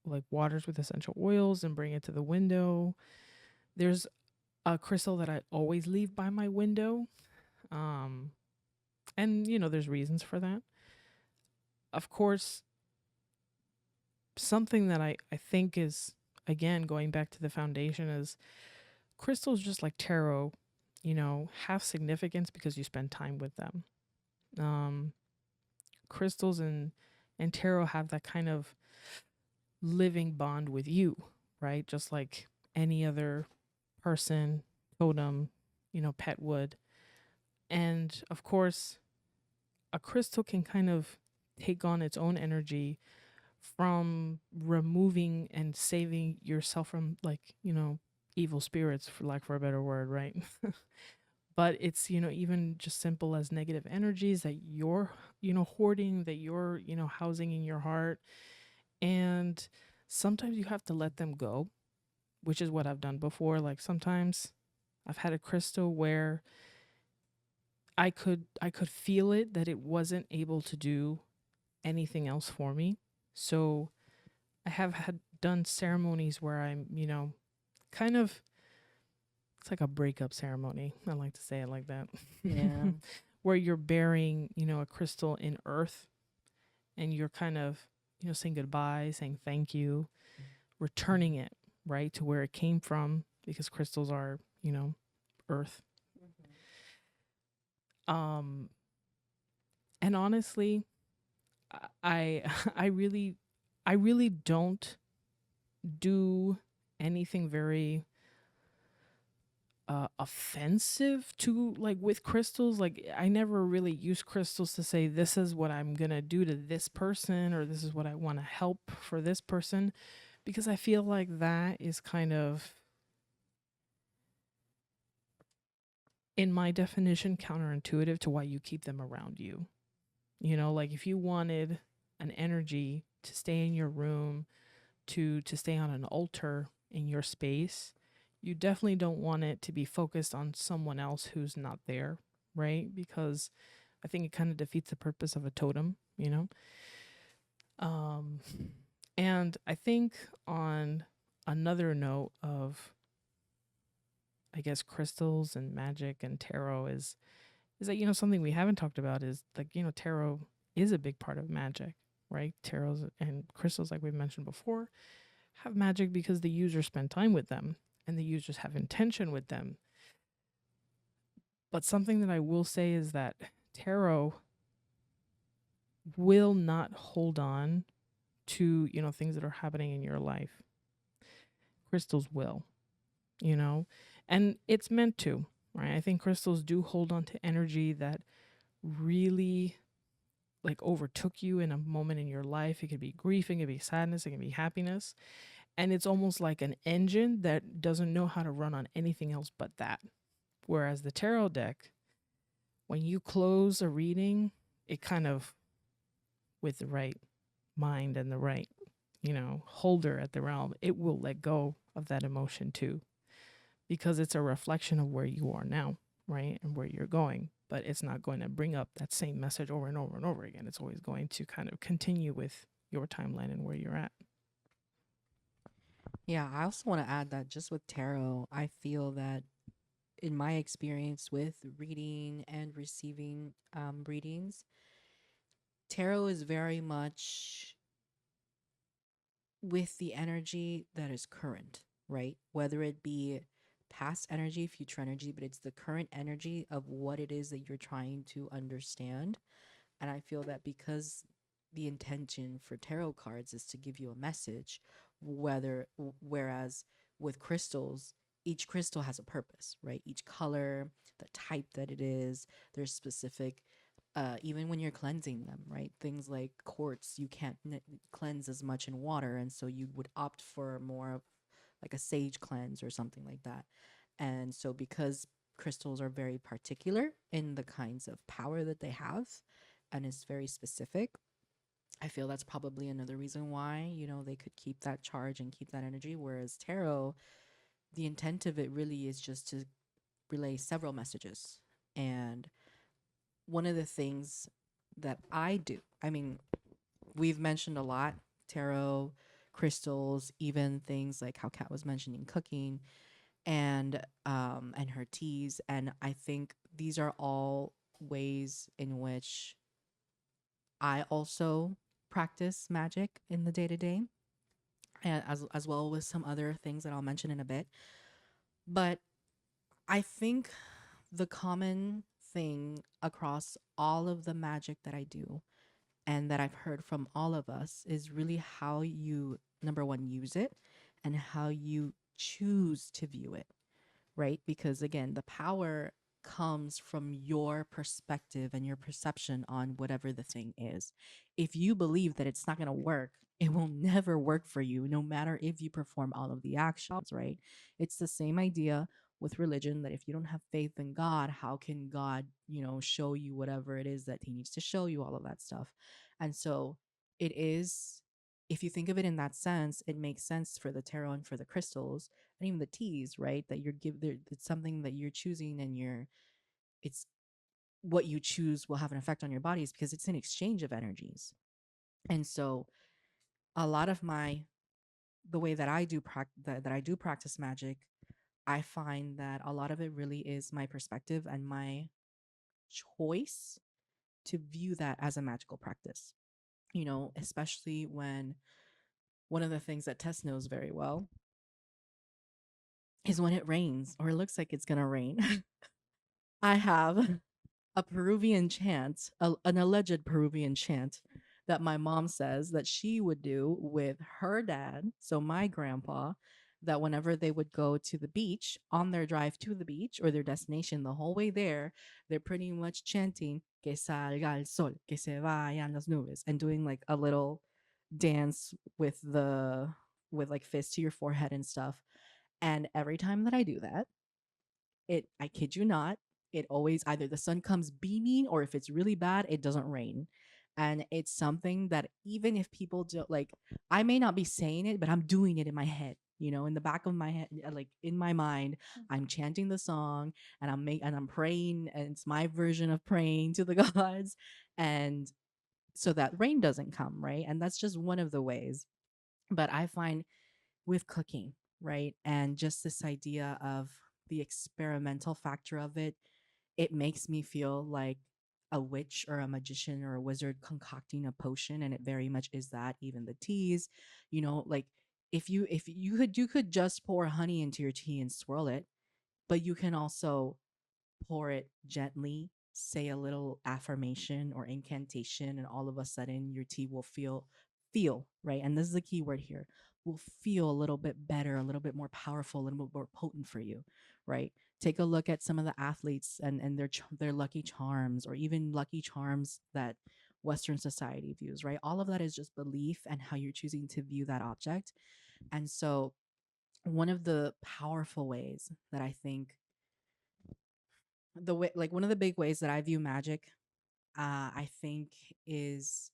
like waters with essential oils and bring it to the window. There's a crystal that I always leave by my window. Um, and, there's reasons for that. Of course, something that I think is, again, going back to the foundation, is crystals, just like tarot, have significance because you spend time with them. Um, Crystals and tarot have that kind of living bond with you, right? Just like any other person, totem, pet would. And of course, a crystal can kind of take on its own energy from removing and saving yourself from, like, evil spirits, for lack of a better word, right? But it's, even just simple as negative energies that you're, hoarding, that you're, housing in your heart. And sometimes you have to let them go, which is what I've done before. Like sometimes I've had a crystal where I could feel it, that it wasn't able to do anything else for me. So I have had done ceremonies where I'm, kind of, it's like a breakup ceremony. I like to say it like that. Yeah. Where you're burying, a crystal in earth, and you're kind of, saying goodbye, saying thank you, returning it, right, to where it came from, because crystals are, earth. Um and honestly, I I really I really don't do anything very offensive to, like, with crystals. Like, I never really use crystals to say this is what I'm gonna do to this person, or this is what I want to help for this person, because I feel like that is kind of, in my definition, counterintuitive to why you keep them around you. Like, if you wanted an energy to stay in your room, to stay on an altar in your space, you definitely don't want it to be focused on someone else who's not there, right? Because I think it kind of defeats the purpose of a totem. Um and I think, on another note of, I guess, crystals and magic and tarot, is that, something we haven't talked about is, like, tarot is a big part of magic, right? Tarots and crystals, like we've mentioned before, have magic because the users spend time with them and the users have intention with them. But something that I will say is that tarot will not hold on to, things that are happening in your life. Crystals will, you know, and it's meant to, right? I think crystals do hold on to energy that really, like, overtook you in a moment in your life. It could be grief, it could be sadness, it can be happiness. And it's almost like an engine that doesn't know how to run on anything else but that. Whereas the tarot deck when you close a reading, it kind of, with the right mind and the right, holder at the realm, it will let go of that emotion too, because it's a reflection of where you are now, right? And where you're going. But it's not going to bring up that same message over and over and over again. It's always going to kind of continue with your timeline and where you're at. Yeah, I also want to add that just with tarot, I feel that in my experience with reading and receiving readings, tarot is very much with the energy that is current, right? Whether it be past energy, future energy, but it's the current energy of what it is that you're trying to understand. And I feel that because the intention for tarot cards is to give you a message, whereas with crystals, each crystal has a purpose, right? Each color, the type that it is, there's specific even when you're cleansing them, right? Things like quartz, you can't cleanse as much in water, and so you would opt for more of like a sage cleanse or something like that. And so, because crystals are very particular in the kinds of power that they have, and it's very specific, I feel that's probably another reason why, they could keep that charge and keep that energy. Whereas tarot, the intent of it really is just to relay several messages. And one of the things that I do, I mean, we've mentioned a lot tarot, crystals, even things like how Kat was mentioning cooking and her teas, and I think these are all ways in which I also practice magic in the day to day, and as well with some other things that I'll mention in a bit. But I think the common thing across all of the magic that I do and that I've heard from all of us is really how you, number one, use it and how you choose to view it, right? Because again, the power comes from your perspective and your perception on whatever the thing is. If you believe that it's not going to work, it will never work for you, no matter if you perform all of the actions, right? It's the same idea with religion that if you don't have faith in God, how can God, show you whatever it is that He needs to show you, all of that stuff? And so it is, if you think of it in that sense, it makes sense for the tarot and for the crystals and even the teas, right? That you're give there, it's something that you're choosing, and it's what you choose will have an effect on your bodies because it's an exchange of energies. And so a lot of the way that that I do practice magic, I find that a lot of it really is my perspective and my choice to view that as a magical practice. Especially when one of the things that Tess knows very well is when it rains or it looks like it's going to rain. I have a Peruvian chant, an alleged Peruvian chant that my mom says that she would do with her dad, so my grandpa, that whenever they would go to the beach on their drive to the beach or their destination, the whole way there, they're pretty much chanting que salga el sol, que se vayan las nubes, and doing like a little dance with like fist to your forehead and stuff. And every time that I do that, I kid you not, it always either the sun comes beaming or if it's really bad, it doesn't rain. And it's something that even if people don't like, I may not be saying it, but I'm doing it in my head, in the back of my head, like in my mind, I'm chanting the song and I'm praying, and it's my version of praying to the gods. And so that rain doesn't come, right? And that's just one of the ways. But I find with cooking, right? And just this idea of the experimental factor of it, it makes me feel like a witch or a magician or a wizard concocting a potion, and it very much is that. Even the teas, like if you could just pour honey into your tea and swirl it, but you can also pour it gently, say a little affirmation or incantation, and all of a sudden your tea will feel right. And this is the key word here, will feel a little bit better, a little bit more powerful, a little bit more potent for you, right? Take a look at some of the athletes and their lucky charms, or even lucky charms that Western society views, right? All of that is just belief and how you're choosing to view that object. And so one of the powerful ways that I think the way, like one of the big ways that I view magic, I think, is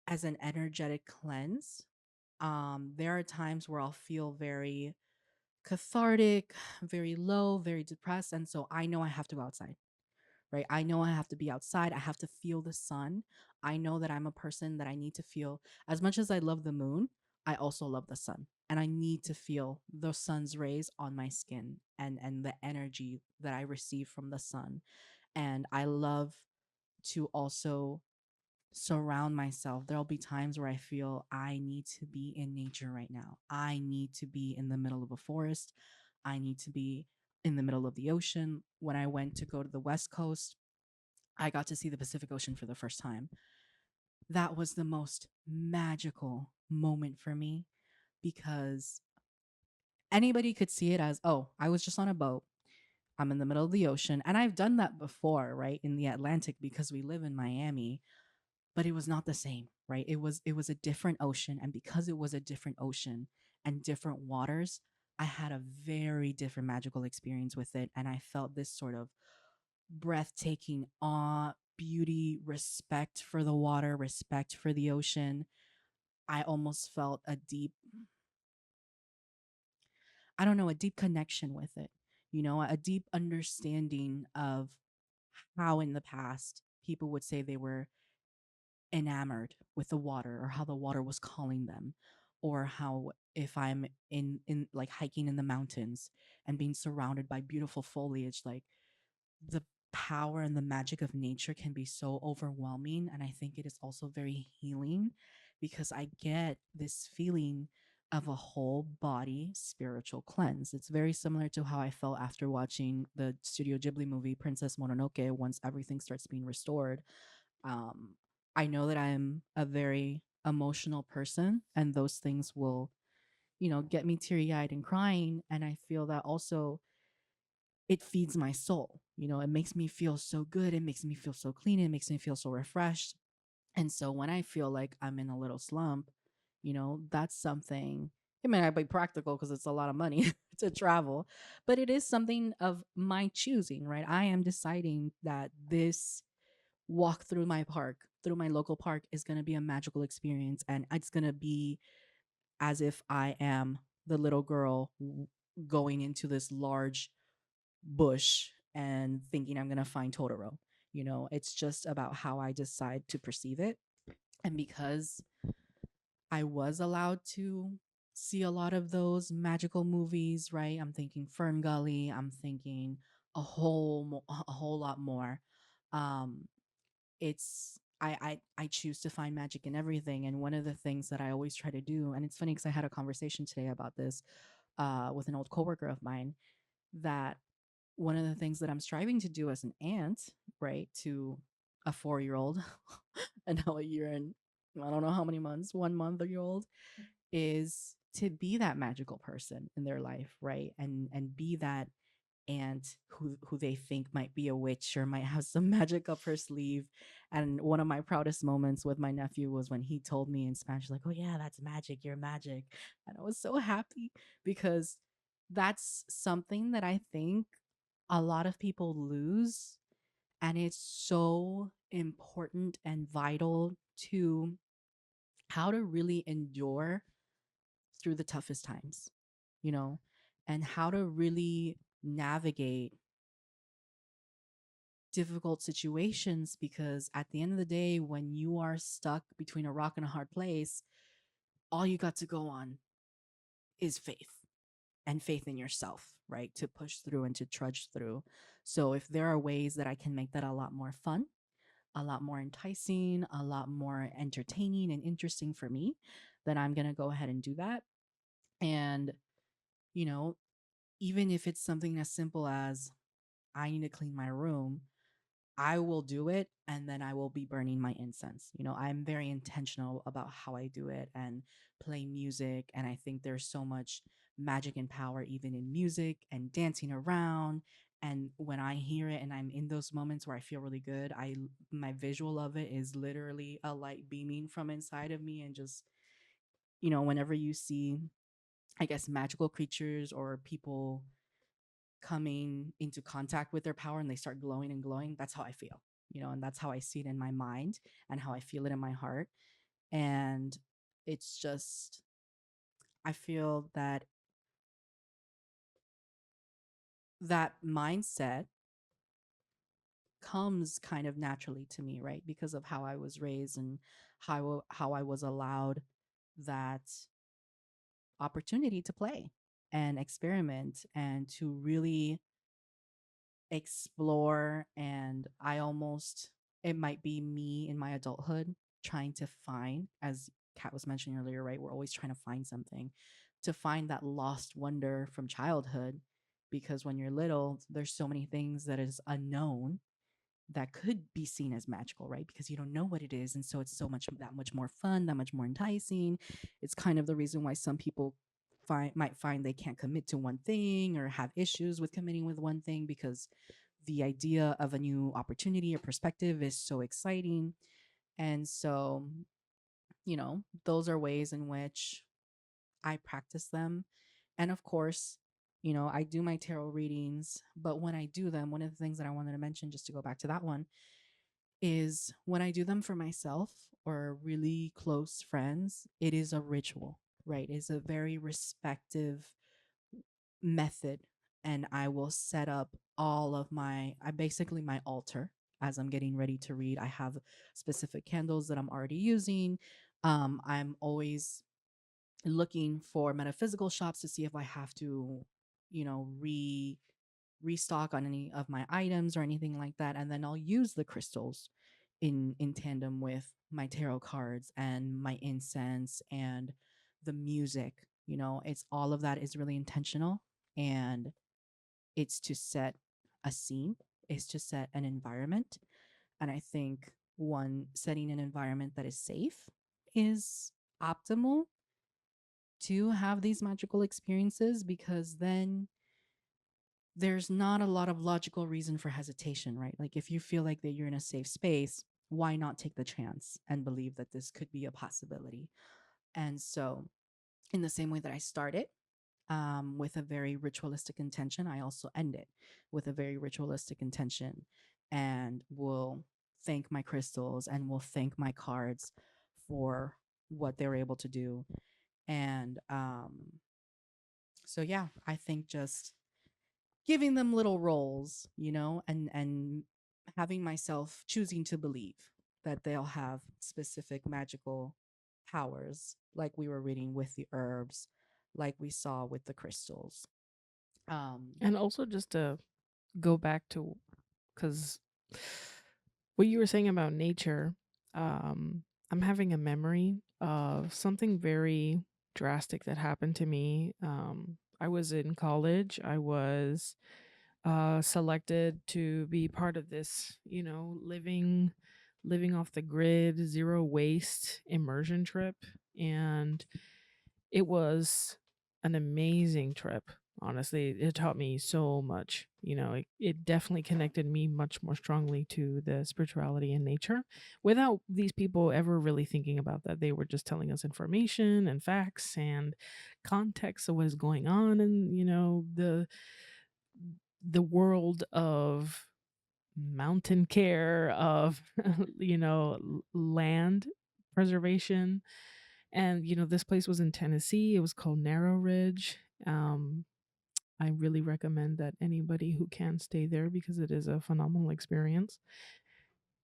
as an energetic cleanse. There are times where I'll feel very cathartic, very low, very depressed, and so I know I have to go outside. Right? I know I have to be outside. I have to feel the sun. I know that I'm a person that I need to feel, as much as I love the moon, I also love the sun. And I need to feel the sun's rays on my skin and the energy that I receive from the sun. And I love to also surround myself. There'll be times where I feel I need to be in nature right now. I need to be in the middle of a forest. I need to be in the middle of the ocean. When I went to go to the West Coast, I got to see the Pacific Ocean for the first time. That was the most magical moment for me because anybody could see it as, oh, I was just on a boat. I'm in the middle of the ocean. And I've done that before, right? In the Atlantic because we live in Miami, but it was not the same, right? It was a different ocean, and because it was a different ocean and different waters, I had a very different magical experience with it, and I felt this sort of breathtaking awe, beauty, respect for the water, respect for the ocean. I almost felt a deep, I don't know, a deep connection with it, a deep understanding of how in the past people would say they were enamored with the water, or how the water was calling them, or how if I'm in like hiking in the mountains and being surrounded by beautiful foliage, like the power and the magic of nature can be so overwhelming. And I think it is also very healing because I get this feeling of a whole body spiritual cleanse. It's very similar to how I felt after watching the Studio Ghibli movie Princess Mononoke. Once everything starts being restored, um, I know that I am a very emotional person, and those things will, get me teary eyed and crying. And I feel that also it feeds my soul. It makes me feel so good. It makes me feel so clean. It makes me feel so refreshed. And so when I feel like I'm in a little slump, that's something. It may not be practical because it's a lot of money to travel, but it is something of my choosing, right? I am deciding that this walk through my park, through my local park, is going to be a magical experience. And it's going to be as if I am the little girl going into this large bush and thinking I'm going to find Totoro. It's just about how I decide to perceive it. And because I was allowed to see a lot of those magical movies, right? I'm thinking Fern Gully, I'm thinking a whole lot more. Um I choose to find magic in everything, and one of the things that I always try to do, and it's funny because I had a conversation today about this with an old coworker of mine, that one of the things that I'm striving to do as an aunt, right, to a 4-year old and now a year and I don't know how many months, 1 month year old, is to be that magical person in their life, right? And be that aunt who they think might be a witch or might have some magic up her sleeve. And one of my proudest moments with my nephew was when he told me in Spanish, like, "Oh yeah, that's magic, you're magic." And I was so happy because that's something that I think a lot of people lose, and it's so important and vital to how to really endure through the toughest times, you know, and how to really navigate difficult situations, because at the end of the day, when you are stuck between a rock and a hard place, all you got to go on is faith, and faith in yourself, right? To push through and to trudge through. So if there are ways that I can make that a lot more fun, a lot more enticing, a lot more entertaining and interesting for me, then I'm going to go ahead and do that. And, you know, even if it's something as simple as I need to clean my room, I will do it, and then I will be burning my incense. I'm very intentional about how I do it and play music. And I think there's so much magic and power even in music and dancing around. And when I hear it and I'm in those moments where I feel really good, my visual of it is literally a light beaming from inside of me. And just, whenever you see, I guess, magical creatures or people coming into contact with their power and they start glowing and glowing, that's how I feel, and that's how I see it in my mind and how I feel it in my heart. And it's just, I feel that that mindset comes kind of naturally to me, right? Because of how I was raised and how I was allowed that opportunity to play and experiment and to really explore. And I almost, it might be me in my adulthood trying to find, as Kat was mentioning earlier, right? We're always trying to find something, to find that lost wonder from childhood. Because when you're little, there's so many things that is unknown that could be seen as magical, right? Because you don't know what it is. And so it's so much, that much more fun, that much more enticing. It's kind of the reason why some people might find they can't commit to one thing or have issues with committing with one thing, because the idea of a new opportunity or perspective is so exciting. And so, those are ways in which I practice them. And of course, I do my tarot readings, but when I do them, one of the things that I wanted to mention, just to go back to that one, is when I do them for myself or really close friends, it is a ritual, right? It's a very respective method. And I will set up all of I basically my altar as I'm getting ready to read. I have specific candles that I'm already using. I'm always looking for metaphysical shops to see if I have to, restock on any of my items or anything like that. And then I'll use the crystals in tandem with my tarot cards and my incense and the music. It's all of that is really intentional, and it's to set a scene, it's to set an environment. And I think one, setting an environment that is safe is optimal to have these magical experiences, because then there's not a lot of logical reason for hesitation, right? Like if you feel like that you're in a safe space, why not take the chance and believe that this could be a possibility? And so, in the same way that I started with a very ritualistic intention, I also end it with a very ritualistic intention, and will thank my crystals and will thank my cards for what they were able to do. And so, yeah, I think just giving them little roles, and having myself choosing to believe that they'll have specific magical powers, like we were reading with the herbs, like we saw with the crystals. Um, And also just to go back to, because what you were saying about nature, I'm having a memory of something very drastic that happened to me. I was in college. I was selected to be part of this, living off the grid, zero waste immersion trip, and it was an amazing trip. Honestly, it taught me so much. It definitely connected me much more strongly to the spirituality and nature without these people ever really thinking about that. They were just telling us information and facts and context of what is going on, and the world of mountain care, of land preservation. And this place was in Tennessee. It was called Narrow Ridge. um I really recommend that anybody who can stay there, because it is a phenomenal experience.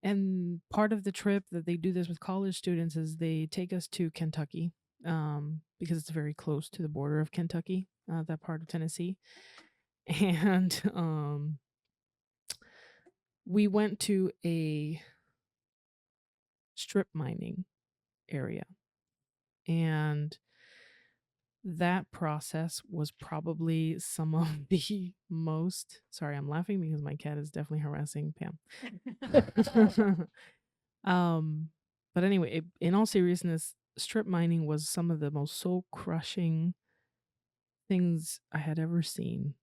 And part of the trip that they do this with college students is they take us to Kentucky, because it's very close to the border of Kentucky, that part of Tennessee. And we went to a strip mining area. And that process was probably some of the most, sorry, I'm laughing because my cat is definitely harassing Pam. um but anyway, in all seriousness, strip mining was some of the most soul crushing things I had ever seen.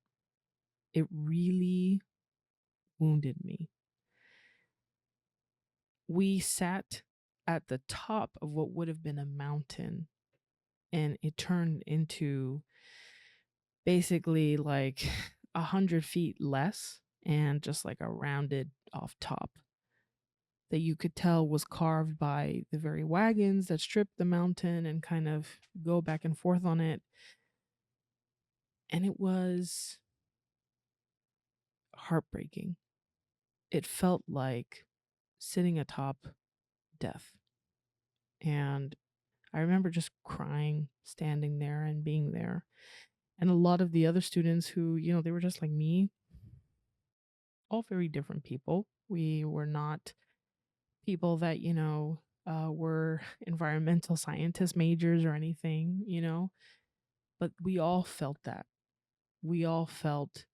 It really wounded me. We sat at the top of what would have been a mountain, and it turned into basically like 100 feet less and just like a rounded off top that you could tell was carved by the very wagons that strip the mountain and kind of go back and forth on it. And it was heartbreaking. It felt like sitting atop death. And I remember just crying, standing there and being there. And a lot of the other students who, they were just like me, all very different people. We were not people that, were environmental scientist majors or anything, but we all felt that. We all felt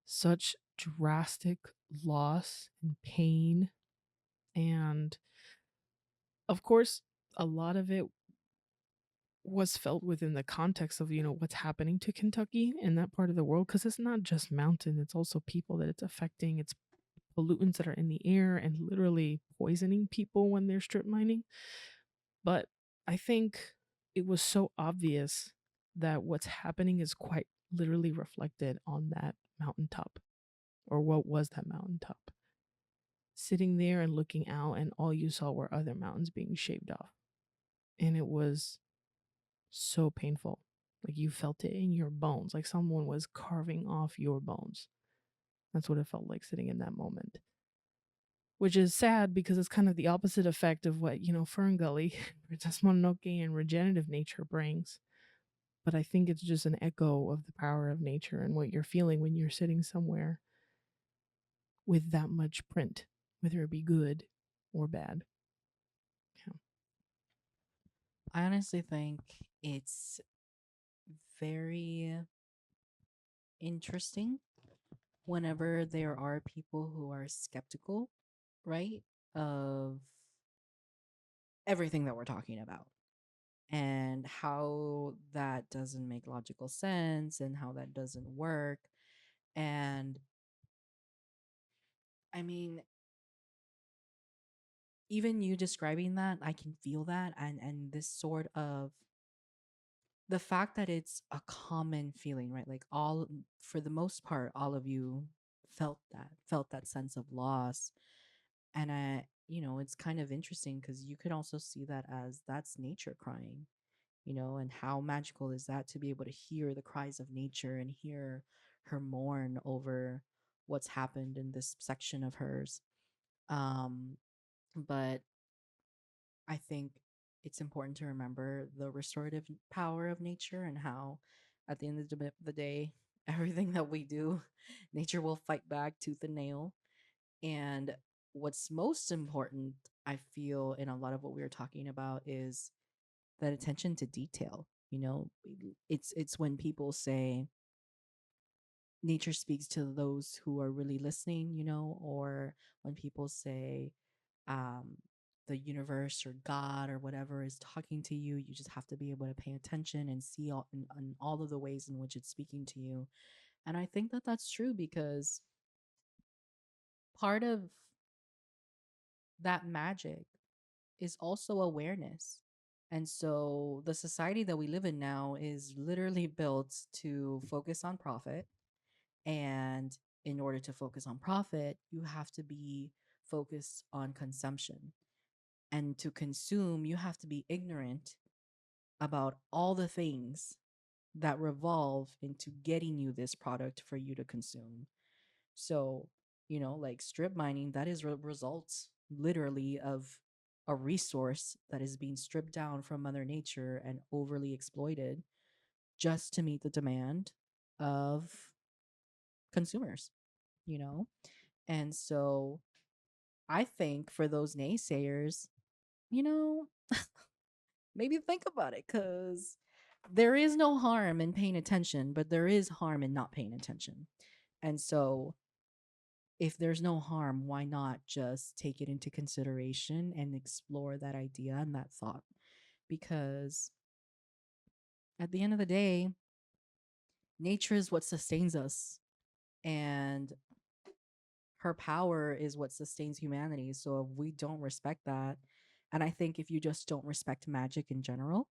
such drastic loss and pain. And of course, a lot of it was felt within the context of, what's happening to Kentucky in that part of the world. Because it's not just mountain, it's also people that it's affecting. It's pollutants that are in the air and literally poisoning people when they're strip mining. But I think it was so obvious that what's happening is quite literally reflected on that mountaintop, or what was that mountaintop. Sitting there and looking out, and all you saw were other mountains being shaved off. And it was so painful. Like you felt it in your bones, like someone was carving off your bones. That's what it felt like sitting in that moment. Which is sad because it's kind of the opposite effect of what, Fern Gully, Princess Mononoke, and regenerative nature brings. But I think it's just an echo of the power of nature and what you're feeling when you're sitting somewhere with that much print, whether it be good or bad. Yeah. I honestly think it's very interesting whenever there are people who are skeptical, right, of everything that we're talking about and how that doesn't make logical sense and how that doesn't work. And I mean, even you describing that, I can feel that. And this sort of the fact that it's a common feeling, right? Like all, for the most part, all of you felt that sense of loss. And it's kind of interesting because you could also see that as that's nature crying, and how magical is that to be able to hear the cries of nature and hear her mourn over what's happened in this section of hers. Um, but I think it's important to remember the restorative power of nature and how, at the end of the day, everything that we do, nature will fight back tooth and nail. And what's most important, I feel, in a lot of what we were talking about is that attention to detail. It's when people say nature speaks to those who are really listening, or when people say um, the universe or God or whatever is talking to you, you just have to be able to pay attention and see in all of the ways in which it's speaking to you. And I think that that's true because part of that magic is also awareness. And so the society that we live in now is literally built to focus on profit. And in order to focus on profit, you have to be focused on consumption. And to consume, you have to be ignorant about all the things that revolve into getting you this product for you to consume. So, like strip mining, that is results literally of a resource that is being stripped down from Mother Nature and overly exploited just to meet the demand of consumers, you know? And so I think for those naysayers, you know, maybe think about it because there is no harm in paying attention, but there is harm in not paying attention. And so if there's no harm, why not just take it into consideration and explore that idea and that thought? Because at the end of the day, nature is what sustains us, and her power is what sustains humanity. So if we don't respect that, and I think if you just don't respect magic in general,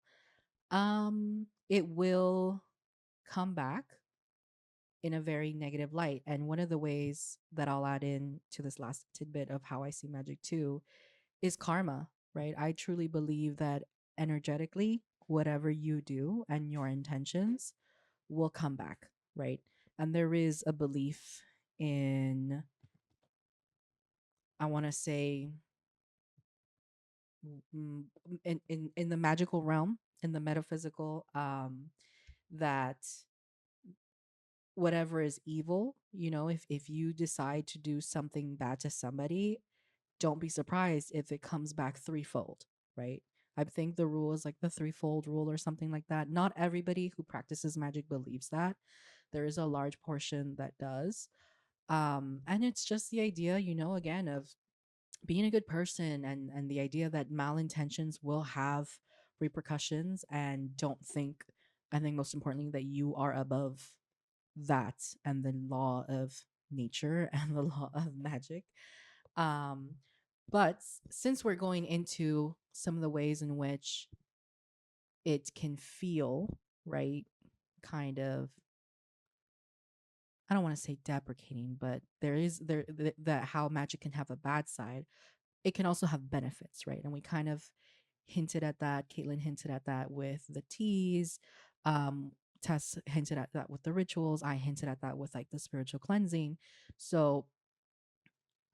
it will come back in a very negative light. And one of the ways that I'll add in to this last tidbit of how I see magic too is karma, right? I truly believe that energetically, whatever you do and your intentions will come back, right? And there is a belief in, I want to say, mm, in the magical realm, in the metaphysical, that whatever is evil, if you decide to do something bad to somebody, don't be surprised if it comes back threefold, right? I think the rule is like the threefold rule or something like that. Not everybody who practices magic believes that. There is a large portion that does. And it's just the idea, again, of being a good person, and the idea that malintentions will have repercussions, and don't think, I think most importantly, that you are above that and the law of nature and the law of magic. Um, but since we're going into some of the ways in which it can feel, right, kind of, I don't want to say deprecating, but there is that how magic can have a bad side. It can also have benefits, right? And we kind of hinted at that. Caitlin hinted at that with the teas. Um, Tess hinted at that with the rituals. I hinted at that with like the spiritual cleansing. So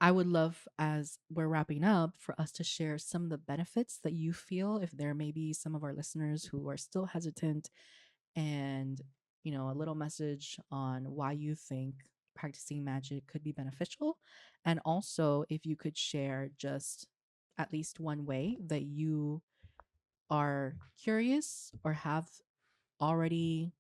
I would love, as we're wrapping up, for us to share some of the benefits that you feel, if there may be some of our listeners who are still hesitant, and, a little message on why you think practicing magic could be beneficial. And also, if you could share just at least one way that you are curious or have already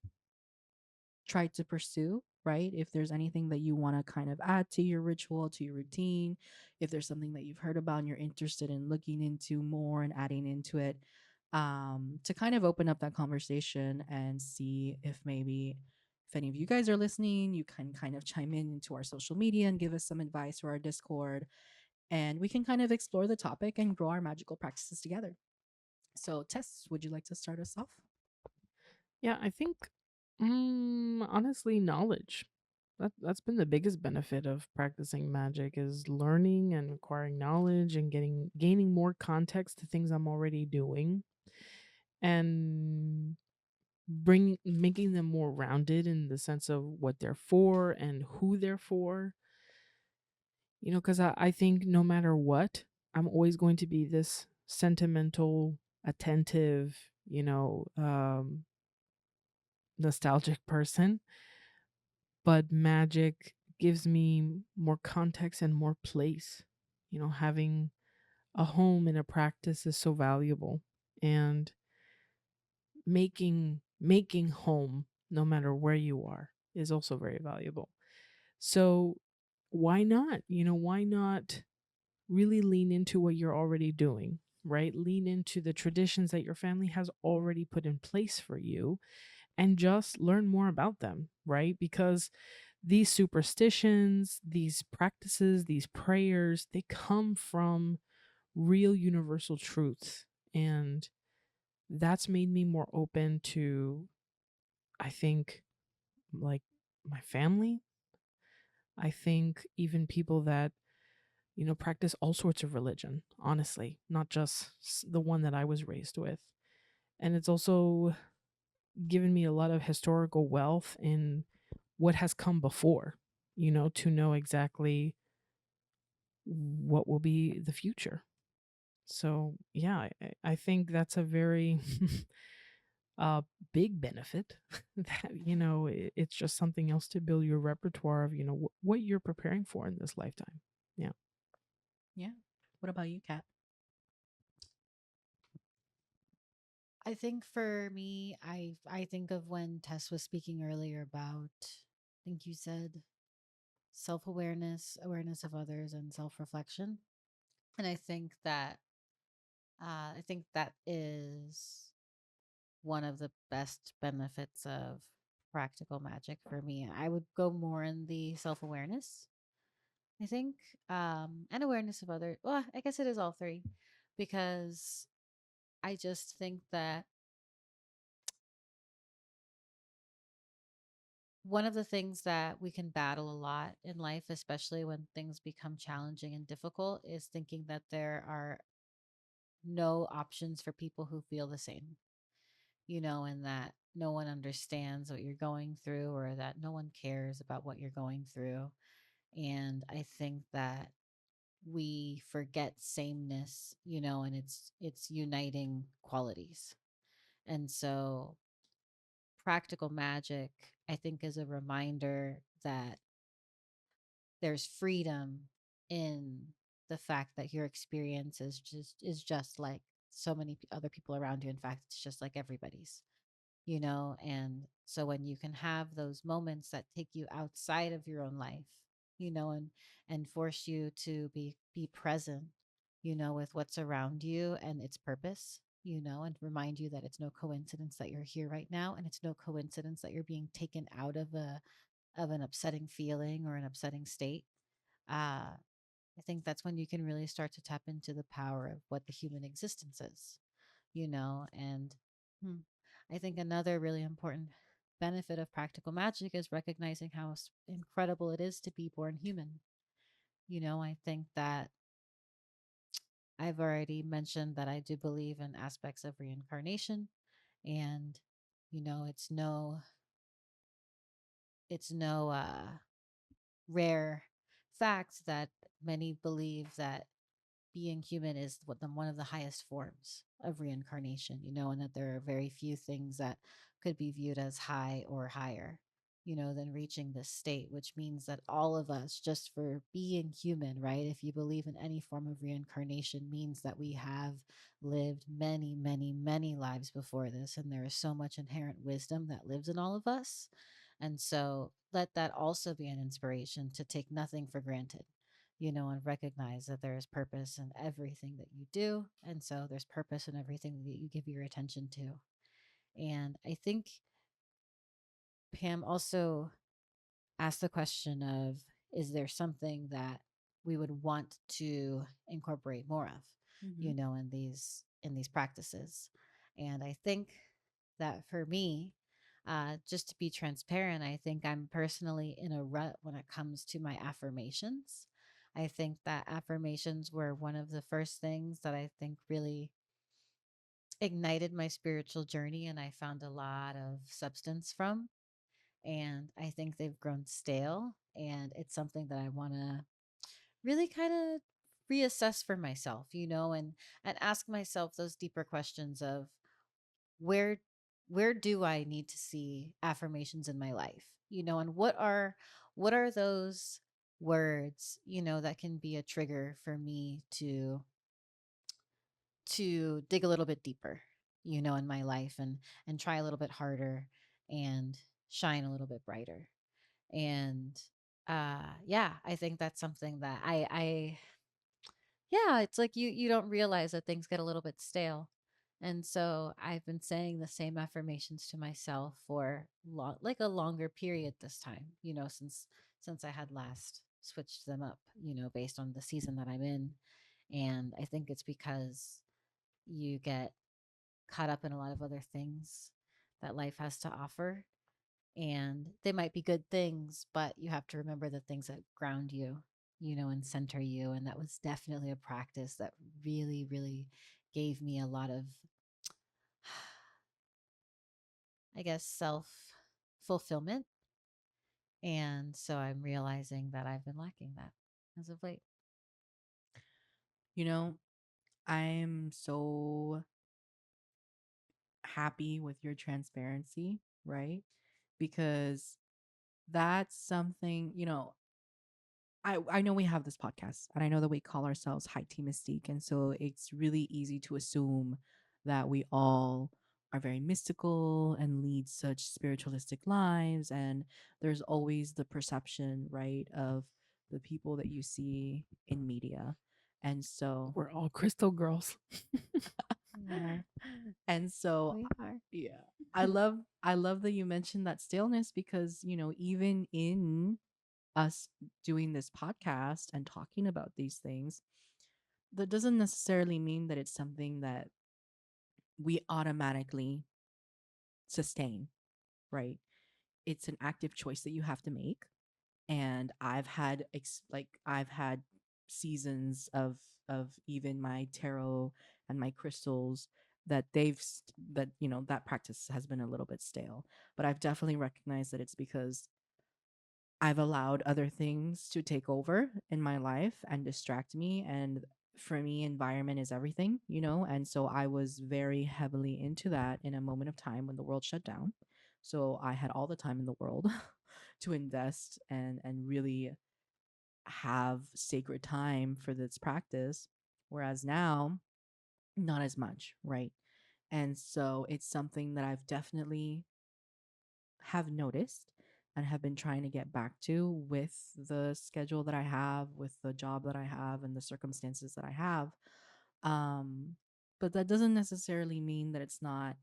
tried to pursue, right? If there's anything that you want to kind of add to your ritual, to your routine, if there's something that you've heard about and you're interested in looking into more and adding into it, to kind of open up that conversation and see if maybe, if any of you guys are listening, you can kind of chime in into our social media and give us some advice, or our Discord, and we can kind of explore the topic and grow our magical practices together. So, Tess, would you like to start us off? Yeah, I think honestly knowledge. That's been the biggest benefit of practicing magic, is learning and acquiring knowledge and gaining more context to things I'm already doing, and bring making them more rounded in the sense of what they're for and who they're for. Because I think no matter what, I'm always going to be this sentimental, attentive, nostalgic person. But magic gives me more context and more place. Having a home in a practice is so valuable, and making home, no matter where you are, is also very valuable. So why not? Why not really lean into what you're already doing, right? Lean into the traditions that your family has already put in place for you, and just learn more about them, right? Because these superstitions, these practices, these prayers, they come from real universal truths. And that's made me more open to, I think, like my family. I think even people that, practice all sorts of religion, honestly, not just the one that I was raised with. And it's also given me a lot of historical wealth in what has come before, to know exactly what will be the future. So, yeah, I think that's a very uh, big benefit that, it's just something else to build your repertoire of, what you're preparing for in this lifetime. Yeah. Yeah. What about you, Kat? I think for me, I think of when Tess was speaking earlier about, I think you said self-awareness, awareness of others, and self-reflection. And I think that is one of the best benefits of practical magic for me. I would go more in the self-awareness, I think, and awareness of other. Well, I guess it is all three, because I just think that one of the things that we can battle a lot in life, especially when things become challenging and difficult, is thinking that there are no options for people who feel the same, and that no one understands what you're going through or that no one cares about what you're going through. And I think that we forget sameness, and it's uniting qualities. And so practical magic, I think, is a reminder that there's freedom in the fact that your experience is just like so many other people around you. In fact, it's just like everybody's. And so when you can have those moments that take you outside of your own life, and force you to be present, with what's around you and its purpose, and remind you that it's no coincidence that you're here right now, and it's no coincidence that you're being taken out of an upsetting feeling or an upsetting state. I think that's when you can really start to tap into the power of what the human existence is, and hmm, I think another really important benefit of practical magic is recognizing how incredible it is to be born human. I think that I've already mentioned that I do believe in aspects of reincarnation, and it's no rare fact that many believe that being human is one of the highest forms of reincarnation, and that there are very few things that could be viewed as high or higher, than reaching this state, which means that all of us, just for being human, right? If you believe in any form of reincarnation, means that we have lived many, many, many lives before this. And there is so much inherent wisdom that lives in all of us. And so let that also be an inspiration to take nothing for granted, and recognize that there is purpose in everything that you do. And so there's purpose in everything that you give your attention to. And I think Pam also asked the question of, is there something that we would want to incorporate more of, Mm-hmm. in these practices? And I think that for me, just to be transparent, I think I'm personally in a rut when it comes to my affirmations. I think that affirmations were one of the first things that I think really ignited my spiritual journey, and I found a lot of substance from. And I think they've grown stale, and it's something that I want to really kind of reassess for myself, and ask myself those deeper questions of where where do I need to see affirmations in my life, and what are those words, that can be a trigger for me to dig a little bit deeper, in my life, and try a little bit harder and shine a little bit brighter. And yeah, I think that's something that I yeah, it's like you don't realize that things get a little bit stale. And so I've been saying the same affirmations to myself for like a longer period this time, since I had last switched them up, based on the season that I'm in. And I think it's because you get caught up in a lot of other things that life has to offer, and they might be good things, but you have to remember the things that ground you, and center you. And that was definitely a practice that really, really gave me a lot of, I guess, self fulfillment. And so I'm realizing that I've been lacking that as of late. You know, I'm so happy with your transparency, right? Because that's something, I know we have this podcast and I know that we call ourselves High Tea Mystique. And so it's really easy to assume that we all are very mystical and lead such spiritualistic lives. And there's always the perception, right, of the people that you see in media. And so, We're all crystal girls. We are. and so, We are. yeah, I love that you mentioned that staleness because, even in us doing this podcast and talking about these things, that doesn't necessarily mean that it's something that we automatically sustain, right? it's an active choice that you have to make. And I've had I've had seasons of even my tarot and my crystals that that that practice has been a little bit stale. But I've definitely recognized that it's because I've allowed other things to take over in my life and distract me. And for me, environment is everything, And so I was very heavily into that in a moment of time when the world shut down. So I had all the time in the world to invest and really have sacred time for this practice. Whereas now, not as much, right? And so it's something that I've definitely have noticed and have been trying to get back to with the schedule that I have, with the job that I have, and the circumstances that I have. Um, but that doesn't necessarily mean that it's not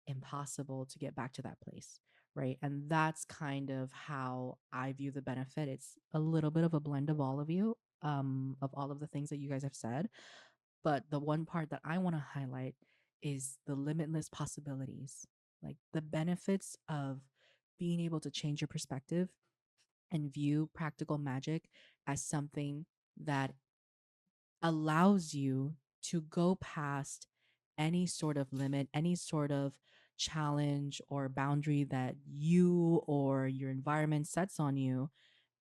impossible to get back to that place, right? And that's kind of how I view the benefit. It's a little bit of a blend of all of you, of all of the things that you guys have said. But the one part that I want to highlight is the limitless possibilities, like the benefits of being able to change your perspective and view practical magic as something that allows you to go past any sort of limit, any sort of challenge or boundary that you or your environment sets on you,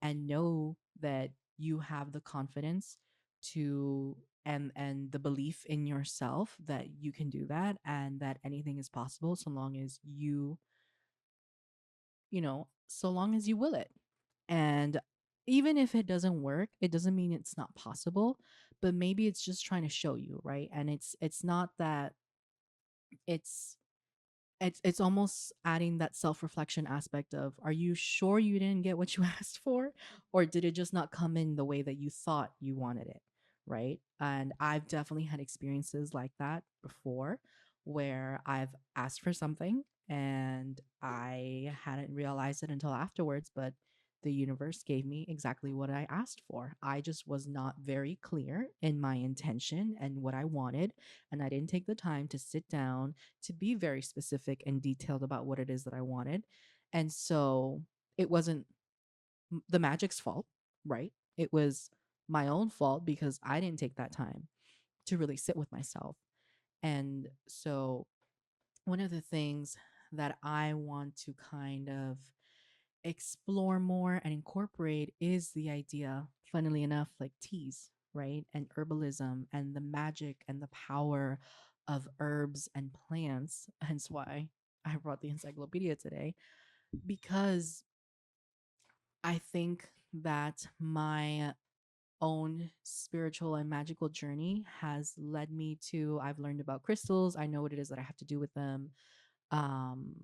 and know that you have the confidence to and the belief in yourself that you can do that and that anything is possible so long as so long as you will it. And even if it doesn't work, it doesn't mean it's not possible, but maybe it's just trying to show you, right? And it's not that it's it's almost adding that self-reflection aspect of, are you sure you didn't get what you asked for, or did it just not come in the way that you thought you wanted it, right? And I've definitely had experiences like that before, where I've asked for something and I hadn't realized it until afterwards, but the universe gave me exactly what I asked for. I just was not very clear in my intention and what I wanted, and I didn't take the time to sit down to be very specific and detailed about what it is that I wanted. And so it wasn't the magic's fault, right? It was my own fault because I didn't take that time to really sit with myself. And so one of the things that I want to kind of explore more and incorporate is the idea, funnily enough, like teas, right? And herbalism and the magic and the power of herbs and plants. Hence why I brought the encyclopedia today, because I think that my own spiritual and magical journey has led me to, I've learned about crystals. I know what it is that I have to do with them. Um,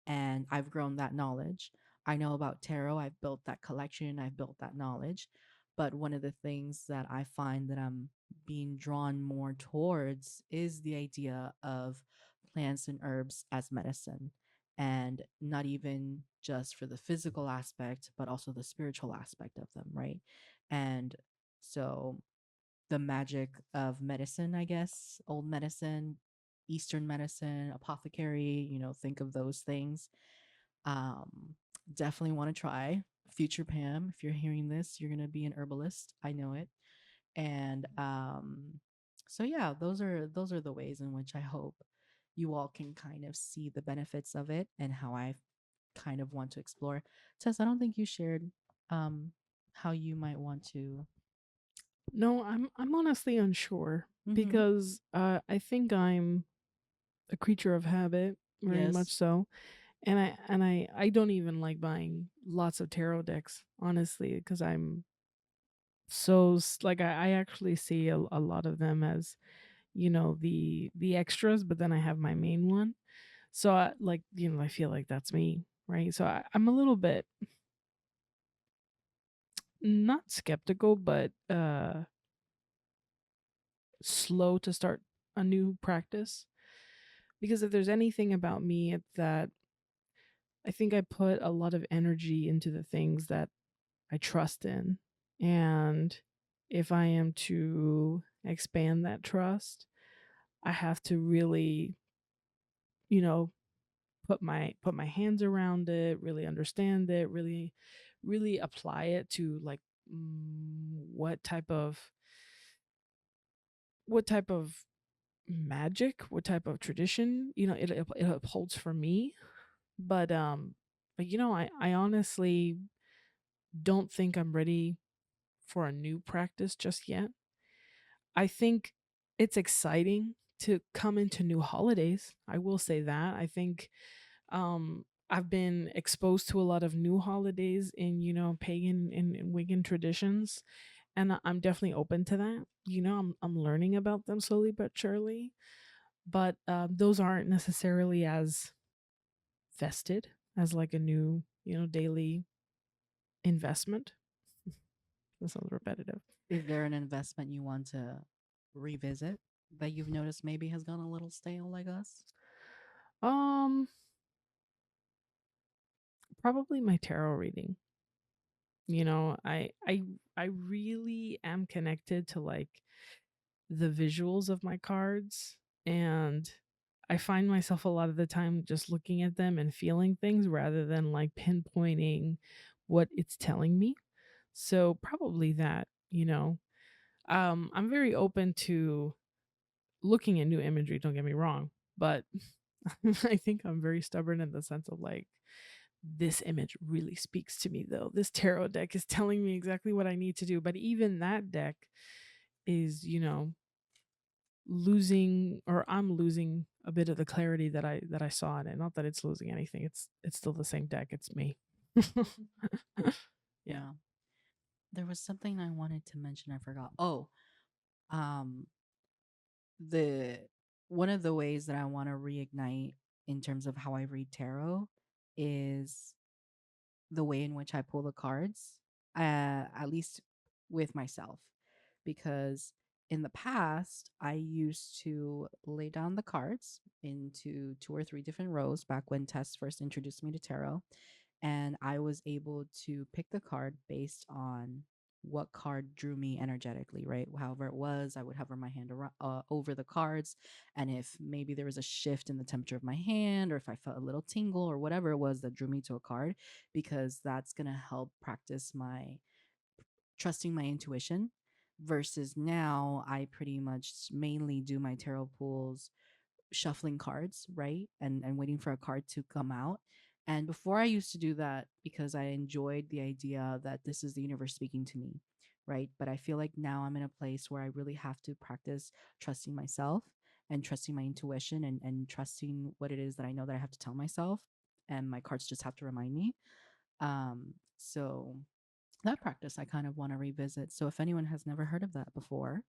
and I've grown that knowledge. I know about tarot. I've built that collection. I've built that knowledge. But one of the things that I find that I'm being drawn more towards is the idea of plants and herbs as medicine, and not even just for the physical aspect, but also the spiritual aspect of them, right? And so the magic of medicine, I guess, old medicine, Eastern medicine, apothecary, think of those things. um, Definitely want to try. Future Pam, if you're hearing this, you're gonna be an herbalist. I know it. And so yeah, those are the ways in which I hope you all can kind of see the benefits of it and how I kind of want to explore. Tess, I don't think you shared um how you might want to. No, I'm honestly unsure Mm-hmm. because I think I'm a creature of habit, very much Yes. so. And I don't even like buying lots of tarot decks, honestly, because I'm like I actually see a lot of them as, the extras, but then I have my main one. So I feel like that's me, right? So I'm a little bit not skeptical, but slow to start a new practice, because if there's anything about me, it's that I think I put a lot of energy into the things that I trust in. And if I am to expand that trust, I have to really, you know, put my hands around it, really understand it, really apply it to like what type of magic, what type of tradition, it upholds for me. But I honestly don't think I'm ready for a new practice just yet. I think it's exciting to come into new holidays. I will say that. I think I've been exposed to a lot of new holidays in, pagan and Wiccan traditions, and I'm definitely open to that. I'm learning about them slowly but surely, but those aren't necessarily as vested as like a new, daily investment. That sounds repetitive. Is there an investment you want to revisit that you've noticed maybe has gone a little stale like us? Um, Probably my tarot reading. I really am connected to like the visuals of my cards, and I find myself a lot of the time just looking at them and feeling things rather than like pinpointing what it's telling me. So probably that. I'm very open to looking at new imagery, don't get me wrong, but I think I'm very stubborn in the sense of like, this image really speaks to me though. This tarot deck is telling me exactly what I need to do. But even that deck is, losing, or I'm losing a bit of the clarity that I saw in it. Not that it's losing anything. It's still the same deck. It's me. Yeah. Yeah. There was something I wanted to mention. I forgot. Oh, um, the one of the ways that I want to reignite in terms of how I read tarot is the way in which I pull the cards, at least with myself, because in the past I used to lay down the cards into two or three different rows back when Tess first introduced me to tarot, and I was able to pick the card based on what card drew me energetically, right? However it was, I would hover my hand over the cards, and if maybe there was a shift in the temperature of my hand, or if I felt a little tingle or whatever it was that drew me to a card, because that's going to help practice my trusting my intuition. Versus now, I pretty much mainly do my tarot pulls shuffling cards, right? And waiting for a card to come out. And before I used to do that because I enjoyed the idea that this is the universe speaking to me, right? But I feel like now I'm in a place where I really have to practice trusting myself and trusting my intuition, and trusting what it is that I know that I have to tell myself. And my cards just have to remind me. So that practice I kind of want to revisit. So if anyone has never heard of that before,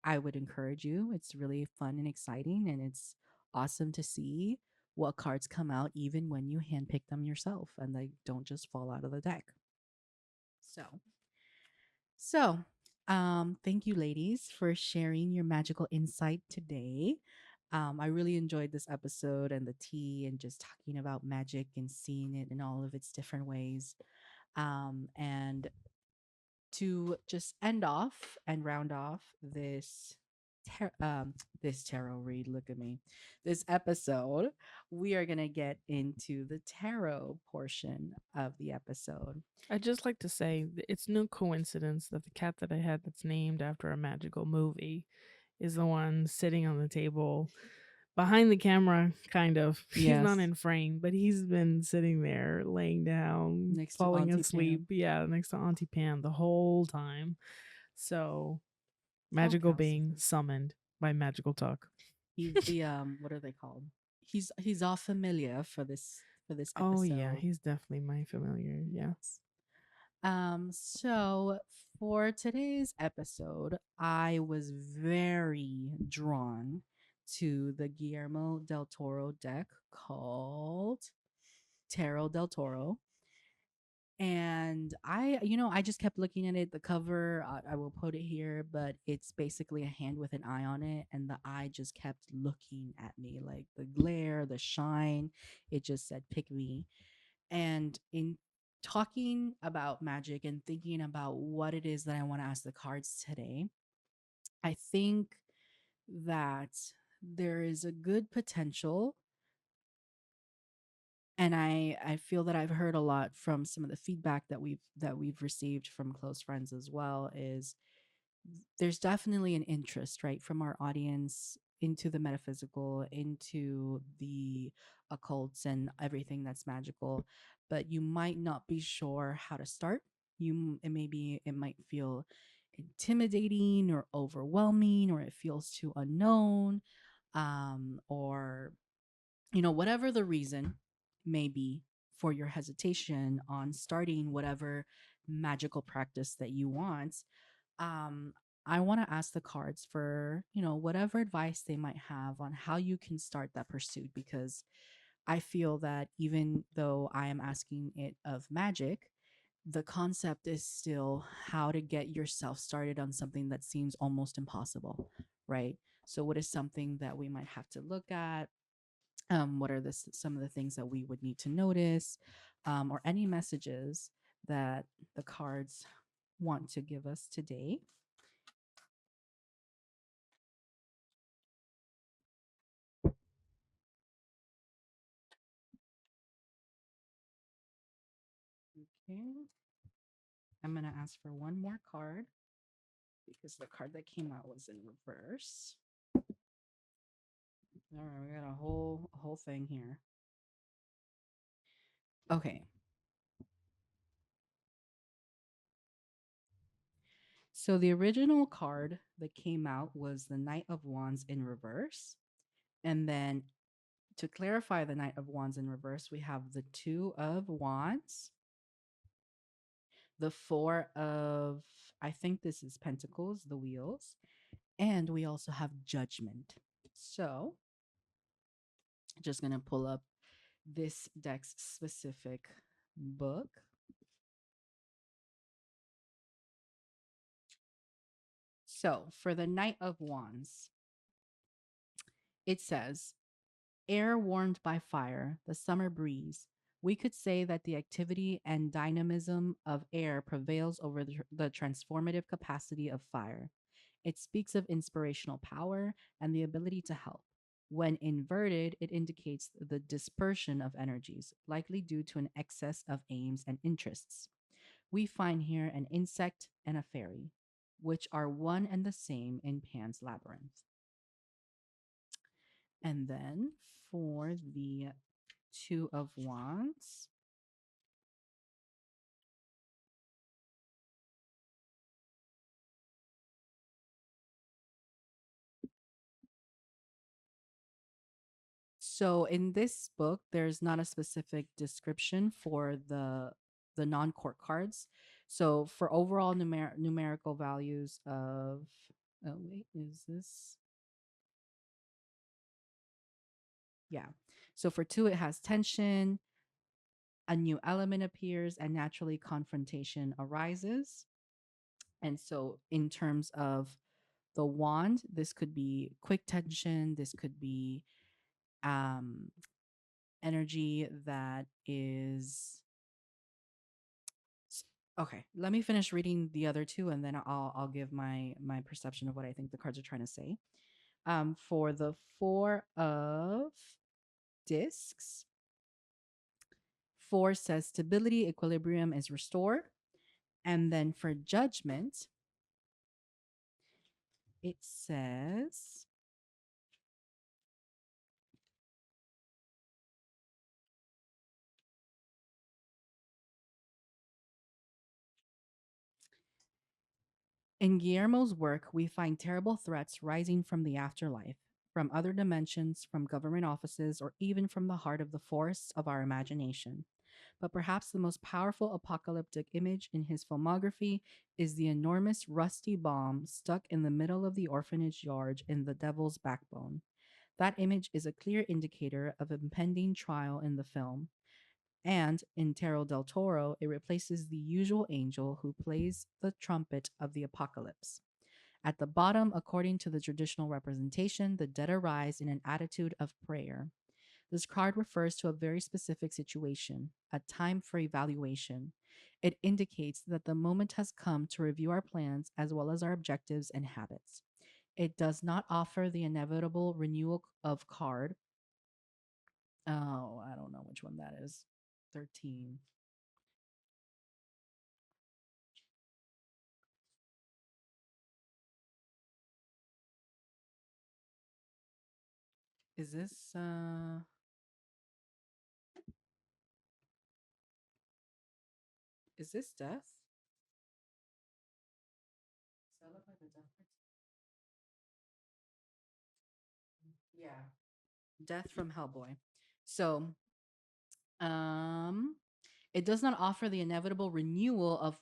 I would encourage you. It's really fun and exciting, and it's awesome to see what cards come out even when you handpick them yourself and they don't just fall out of the deck. So, so, thank you, ladies, for sharing your magical insight today. I really enjoyed this episode and the tea and just talking about magic and seeing it in all of its different ways. And to just end off and round off this tarot read, look at me, this episode, we are going to get into the tarot portion of the episode. I'd just like to say it's no coincidence that the cat that I had that's named after a magical movie is the one sitting on the table behind the camera, kind of. He's not Yes, in frame, but he's been sitting there, laying down, next to falling Auntie asleep. Pam. Yeah, next to Auntie Pam the whole time. So, How magical being calcifer. summoned by magical talk. He's the what are they called? He's all familiar for this Oh, yeah, episode. he's definitely my familiar. Yeah. Yes. So for today's episode, I was very drawn to the Guillermo del Toro deck called Tarot del Toro. And I just kept looking at it. The cover, I will put it here, but it's basically a hand with an eye on it. And the eye just kept looking at me, like the glare, the shine. It just said, pick me. And in talking about magic and thinking about what it is that I want to ask the cards today, I think that there is a good potential And I feel that I've heard a lot from some of the feedback that we've received from close friends as well is there's definitely an interest, right, from our audience into the metaphysical, into the occults and everything that's magical, but you might not be sure how to start. It maybe it might feel intimidating or overwhelming, or it feels too unknown, or whatever the reason may be for your hesitation on starting whatever magical practice that you want. um I want to ask the cards for whatever advice they might have on how you can start that pursuit, because I feel that even though I am asking it of magic, the concept is still how to get yourself started on something that seems almost impossible, right? So what is something that we might have to look at? What are some of the things that we would need to notice, or any messages that the cards want to give us today? Okay, I'm going to ask for one more card because the card that came out was in reverse. All right, we got a whole thing here. Okay, so the original card that came out was the Knight of Wands in reverse, and then to clarify the Knight of Wands in reverse, we have the Two of Wands, the Four of, I think this is Pentacles, the wheels, and we also have Judgment. So, just going to pull up this deck's specific book. So, for the Knight of Wands, it says, air warmed by fire, the summer breeze. We could say that the activity and dynamism of air prevails over the transformative capacity of fire. It speaks of inspirational power and the ability to help. When inverted, it indicates the dispersion of energies, likely due to an excess of aims and interests. We find here an insect and a fairy, which are one and the same in Pan's labyrinth. And then for the Two of Wands, so in this book, there's not a specific description for the non-court cards. So for overall numerical values of, oh wait, is this? Yeah. So for two, it has tension, a new element appears, and naturally confrontation arises. And so in terms of the wand, this could be quick tension, this could be um energy that is okay. Let me finish reading the other two, and then I'll give my perception of what I think the cards are trying to say. For the Four of Discs, four says stability, equilibrium is restored, and then for Judgment, it says in Guillermo's work, we find terrible threats rising from the afterlife, from other dimensions, from government offices, or even from the heart of the forests of our imagination. But perhaps the most powerful apocalyptic image in his filmography is the enormous rusty bomb stuck in the middle of the orphanage yard in The Devil's Backbone. That image is a clear indicator of impending trial in the film. And in Terro del Toro, it replaces the usual angel who plays the trumpet of the apocalypse. At the bottom, according to the traditional representation, the dead arise in an attitude of prayer. This card refers to a very specific situation, a time for evaluation. It indicates that the moment has come to review our plans as well as our objectives and habits. It does not offer the inevitable renewal of card Oh, I don't know which one that is. 13. Is this death? Does that look like a death? Yeah. Death from Hellboy. So, um it does not offer the inevitable renewal of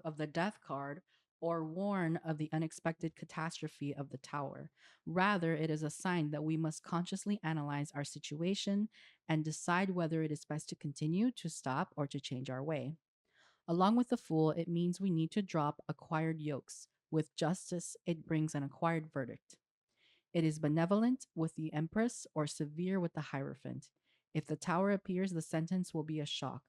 of the death card or warn of the unexpected catastrophe of the tower. Rather, it is a sign that we must consciously analyze our situation and decide whether it is best to continue, to stop, or to change our way. Along with the fool, it means we need to drop acquired yokes. With justice, it brings an acquired verdict. It is benevolent with the empress or severe with the hierophant. If the tower appears, the sentence will be a shock.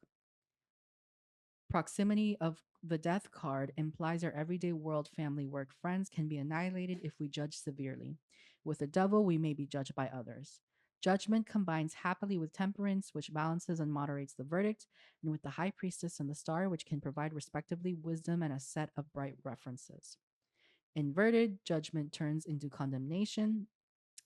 Proximity of the death card implies our everyday world, family, work, friends can be annihilated if we judge severely. With the devil, we may be judged by others. Judgment combines happily with temperance, which balances and moderates the verdict, and with the high priestess and the star, which can provide respectively wisdom and a set of bright references. Inverted, judgment turns into condemnation,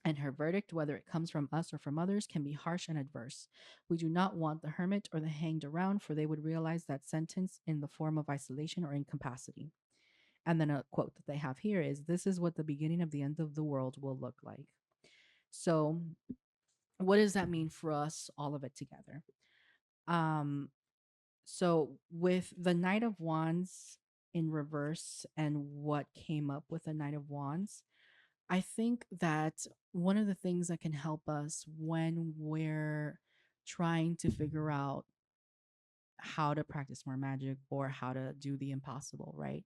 and her verdict, whether it comes from us or from others, can be harsh and adverse. We do not want the hermit or the hanged around, for they would realize that sentence in the form of isolation or incapacity. And then a quote that they have here is, "This is what the beginning of the end of the world will look like." So, what does that mean for us, all of it together? Um, so, with the Knight of Wands in reverse and what came up with the Knight of Wands, I think that one of the things that can help us when we're trying to figure out how to practice more magic or how to do the impossible, right?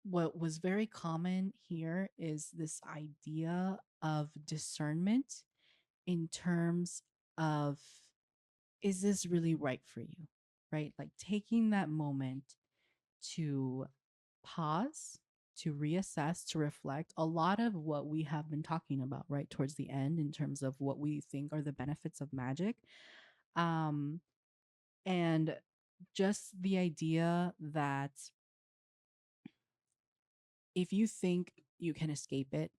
What was very common here is this idea of discernment in terms of, is this really right for you? Right? Like taking that moment to pause, to reassess, to reflect. A lot of what we have been talking about right towards the end in terms of what we think are the benefits of magic. Um, and just the idea that if you think you can escape it,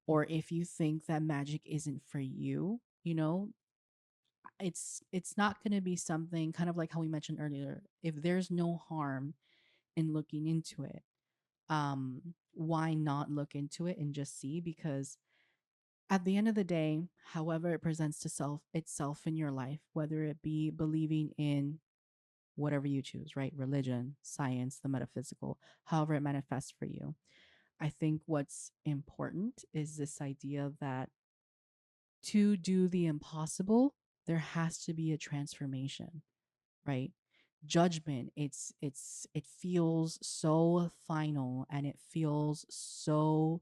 or if you think that magic isn't for you, you know, it's not going to be something kind of like how we mentioned earlier. If there's no harm in looking into it, why not look into it and just see? Because at the end of the day, however it presents to self itself in your life, whether it be believing in whatever you choose, right? Religion, science, the metaphysical, however it manifests for you. I think what's important is this idea that to do the impossible, there has to be a transformation, right? Judgment, it feels so final and it feels so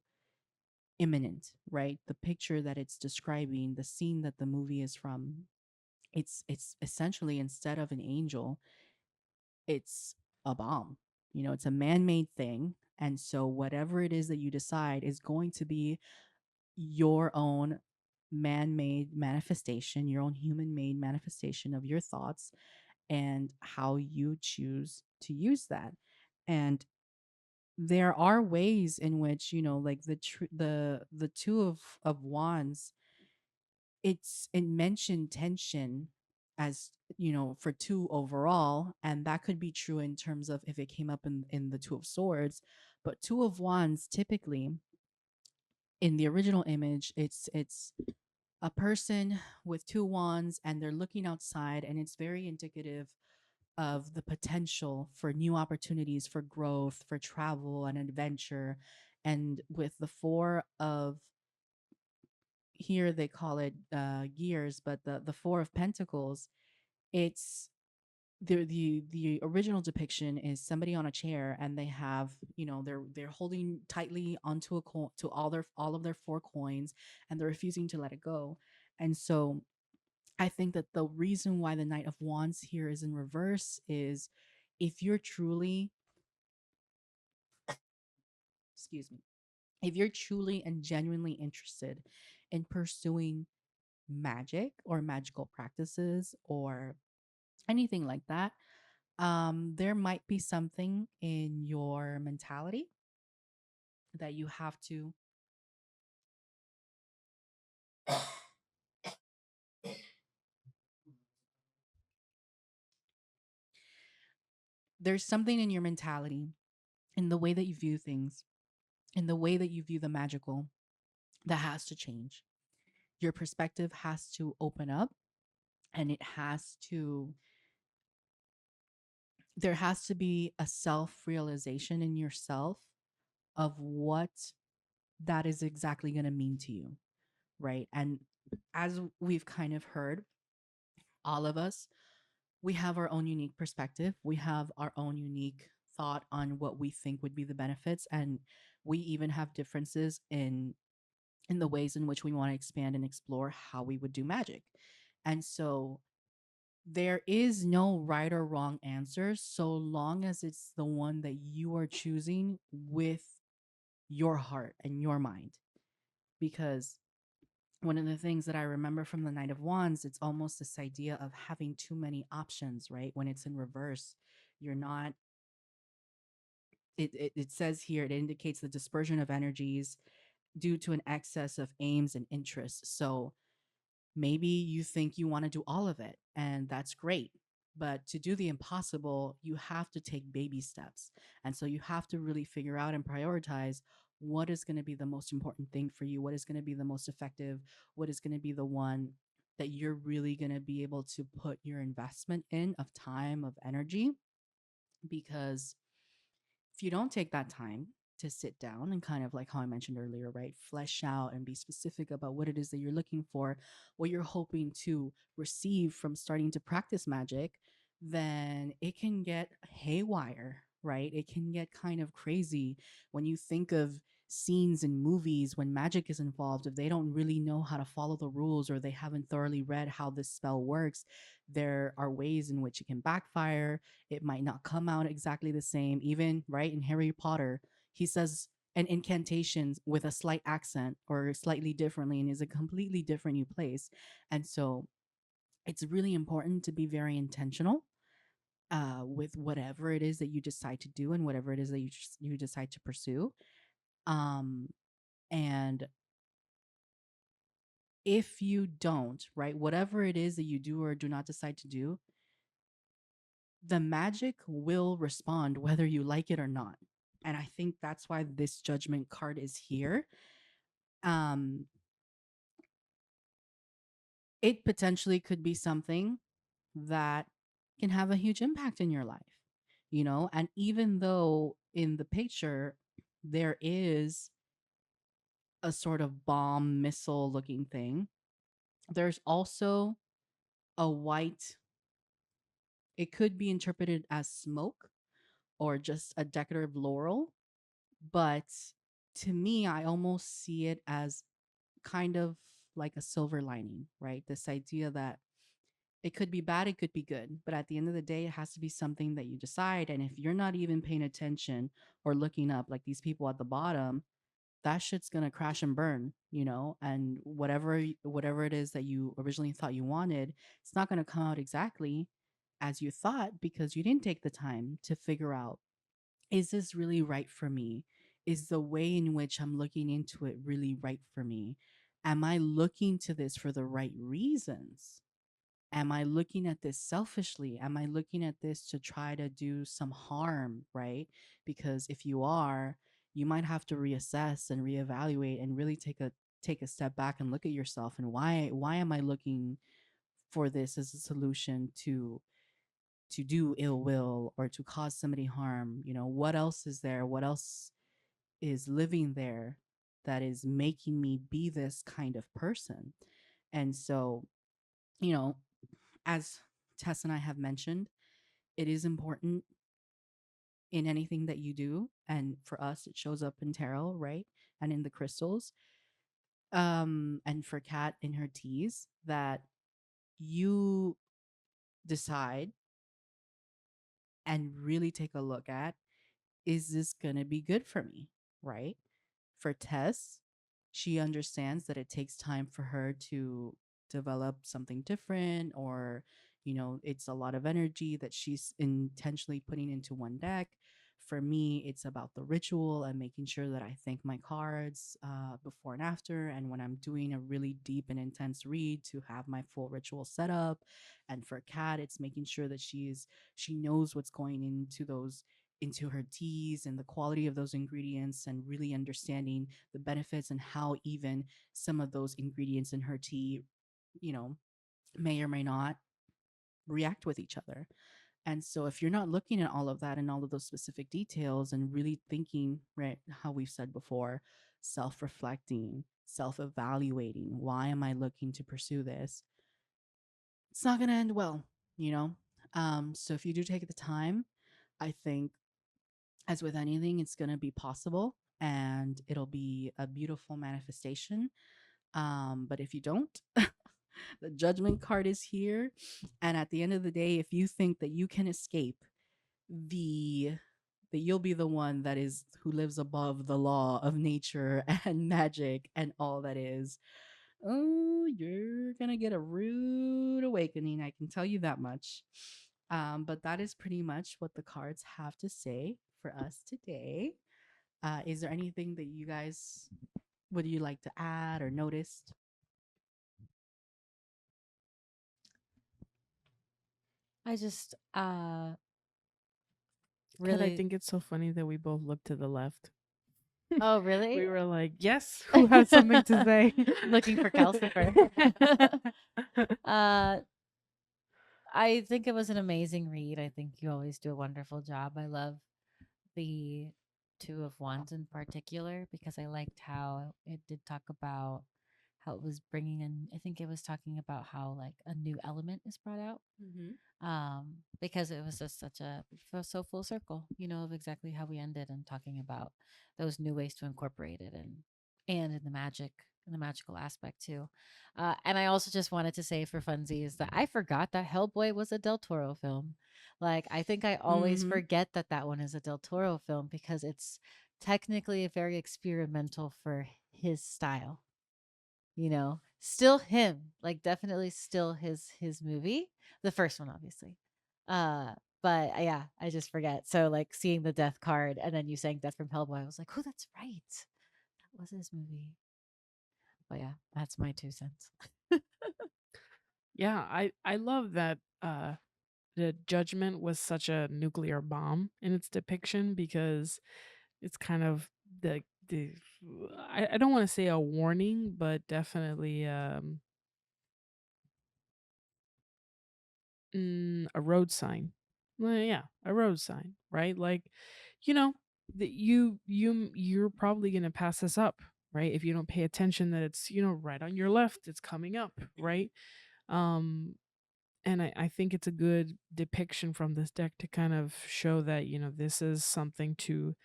imminent, right? The picture that it's describing, the scene that the movie is from, it's essentially, instead of an angel, it's a bomb. You know, it's a man-made thing. And so whatever it is that you decide is going to be your own man-made manifestation, your own human-made manifestation of your thoughts and how you choose to use that. And there are ways in which, you know, like the two of wands, it mentioned tension as, you know, for two overall, and that could be true in terms of if it came up in the two of swords. But two of wands, typically in the original image, it's a person with two wands and they're looking outside, and it's very indicative of the potential for new opportunities, for growth, for travel and adventure. And with the four of, here they call it gears, but the four of pentacles, it's the original depiction is somebody on a chair, and they have, you know, they're holding tightly onto a coin, to all of their four coins, and they're refusing to let it go. And so I think that the reason why the Knight of Wands here is in reverse is, if you're truly, excuse me, if you're truly and genuinely interested in pursuing magic or magical practices or anything like that, there might be something in your mentality that you have to there's something in your mentality, in the way that you view things, in the way that you view the magical, that has to change. Your perspective has to open up, and there has to be a self realization in yourself of what that is exactly going to mean to you, right? And as we've kind of heard, all of us, we have our own unique perspective. We have our own unique thought on what we think would be the benefits, and we even have differences in the ways in which we want to expand and explore how we would do magic. And so there is no right or wrong answer so long as it's the one that you are choosing with your heart and your mind. Because one of the things that I remember from the Knight of Wands, it's almost this idea of having too many options, right? When it's in reverse, you're not, it says here, it indicates the dispersion of energies due to an excess of aims and interests. So maybe you think you want to do all of it, and that's great. But to do the impossible, you have to take baby steps. And so you have to really figure out and prioritize what is going to be the most important thing for you, what is going to be the most effective, what is going to be the one that you're really going to be able to put your investment in of time, of energy. Because if you don't take that time to sit down and kind of like how I mentioned earlier, right? Flesh out and be specific about what it is that you're looking for, what you're hoping to receive from starting to practice magic, then it can get haywire, right? It can get kind of crazy when you think of scenes in movies when magic is involved. If they don't really know how to follow the rules or they haven't thoroughly read how this spell works, there are ways in which it can backfire. It might not come out exactly the same. Even right in Harry Potter, he says an incantation with a slight accent or slightly differently and is a completely different new place. And so it's really important to be very intentional with whatever it is that you decide to do and whatever it is that you decide to pursue. Um, and if you don't, right, whatever it is that you do or do not decide to do, the magic will respond whether you like it or not. And I think that's why this judgment card is here. Um, it potentially could be something that can have a huge impact in your life, you know? And even though in the picture there is a sort of bomb missile looking thing, there's also a white, it could be interpreted as smoke or just a decorative laurel. But to me, I almost see it as kind of like a silver lining, right? This idea that it could be bad, it could be good, but at the end of the day, it has to be something that you decide. And if you're not even paying attention or looking up like these people at the bottom, that shit's gonna crash and burn, you know. And whatever it is that you originally thought you wanted, it's not gonna come out exactly as you thought because you didn't take the time to figure out, is this really right for me? Is the way in which I'm looking into it really right for me? Am I looking to this for the right reasons? Am I looking at this selfishly? Am I looking at this to try to do some harm, right? Because if you are, you might have to reassess and reevaluate and really take a step back and look at yourself and why am I looking for this as a solution to do ill will or to cause somebody harm? You know, what else is there? What else is living there that is making me be this kind of person? And so, you know, as Tess and I have mentioned, it is important in anything that you do. And for us, it shows up in tarot, right? And in the crystals. And for Kat in her teas, that you decide and really take a look at, is this going to be good for me? Right? For Tess, she understands that it takes time for her develop something different, or it's a lot of energy that she's intentionally putting into one deck. For me, it's about the ritual and making sure that I thank my cards before and after, and when I'm doing a really deep and intense read, to have my full ritual set up. And for Kat, it's making sure that she knows what's going into her teas and the quality of those ingredients, and really understanding the benefits and how even some of those ingredients in her tea, you know, may or may not react with each other. And so if you're not looking at all of that and all of those specific details and really thinking, right, how we've said before, self-reflecting, self-evaluating, why am I looking to pursue this? It's not going to end well, you know? So if you do take the time, I think, as with anything, it's going to be possible and it'll be a beautiful manifestation. But if you don't, the judgment card is here. And at the end of the day, if you think that you can escape the that you'll be the one that is who lives above the law of nature and magic and all that is, oh, you're gonna get a rude awakening. I can tell you that much. But that is pretty much what the cards have to say for us today. Is there anything that you guys would you like to add or noticed? I just Kat, I really. think it's so funny that we both looked to the left. Oh, We really? were like, yes, who has something to say? Looking for Calcifer. uh, I think it was an amazing read. I think you always do a wonderful job. I love the Two of Wands in particular because I liked how it did talk about how it was bringing in. I think it was talking about how like a new element is brought out, Mm-hmm. because it was just such a so full circle, of exactly how we ended and talking about those new ways to incorporate it, and in the magic and the magical aspect too. And I also just wanted to say for funsies that I forgot that Hellboy was a Del Toro film. Like I think I always Mm-hmm. forget that that one is a Del Toro film because it's technically very experimental for his style. Still him, like definitely still his movie, the first one obviously. uh but yeah, I just forget. So like seeing the death card and then you saying Death from Hellboy, I was like, oh, that's right, that was his movie. But yeah, that's my 2 cents. Yeah, I love that the judgment was such a nuclear bomb in its depiction, because it's kind of the I don't want to say a warning, but definitely a road sign. Well, yeah, a road sign, right? Like, you know, that you're probably gonna pass this up, right? If you don't pay attention, that it's right on your left, it's coming up, right? Um, and I think it's a good depiction from this deck to kind of show that this is something to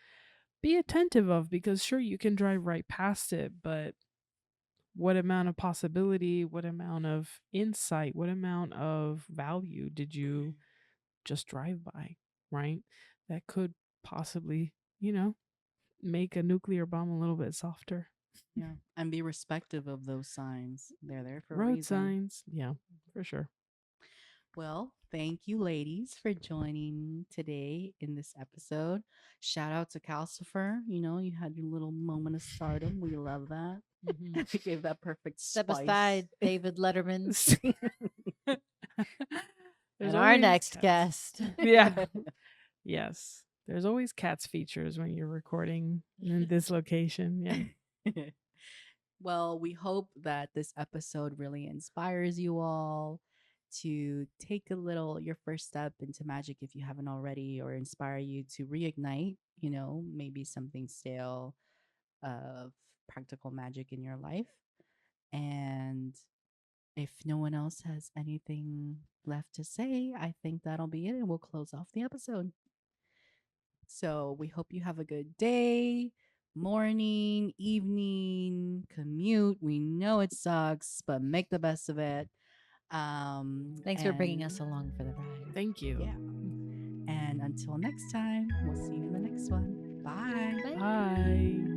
be attentive of, because sure, you can drive right past it, but what amount of possibility, what amount of insight, what amount of value did you just drive by, right? That could possibly, make a nuclear bomb a little bit softer. Yeah. And be respective of those signs. They're there for a Road reason. signs, yeah, for sure. Well, thank you, ladies, for joining today in this episode. Shout out to Calcifer. You had your little moment of stardom. We love that. Hmm. We gave that perfect Step spice. aside, David Letterman. There's And our always next cats. guest. Yeah. Yes. There's always cats features when you're recording in this location. Yeah. Well, we hope that this episode really inspires you all to take your first step into magic if you haven't already, or inspire you to reignite, maybe something stale of practical magic in your life. And if no one else has anything left to say, I think that'll be it and we'll close off the episode. So we hope you have a good day, morning, evening, commute. We know it sucks, but make the best of it. Thanks for bringing And us along for the ride. Thank you. yeah. And until next time, we'll see you in the next one. Bye. Bye. Bye.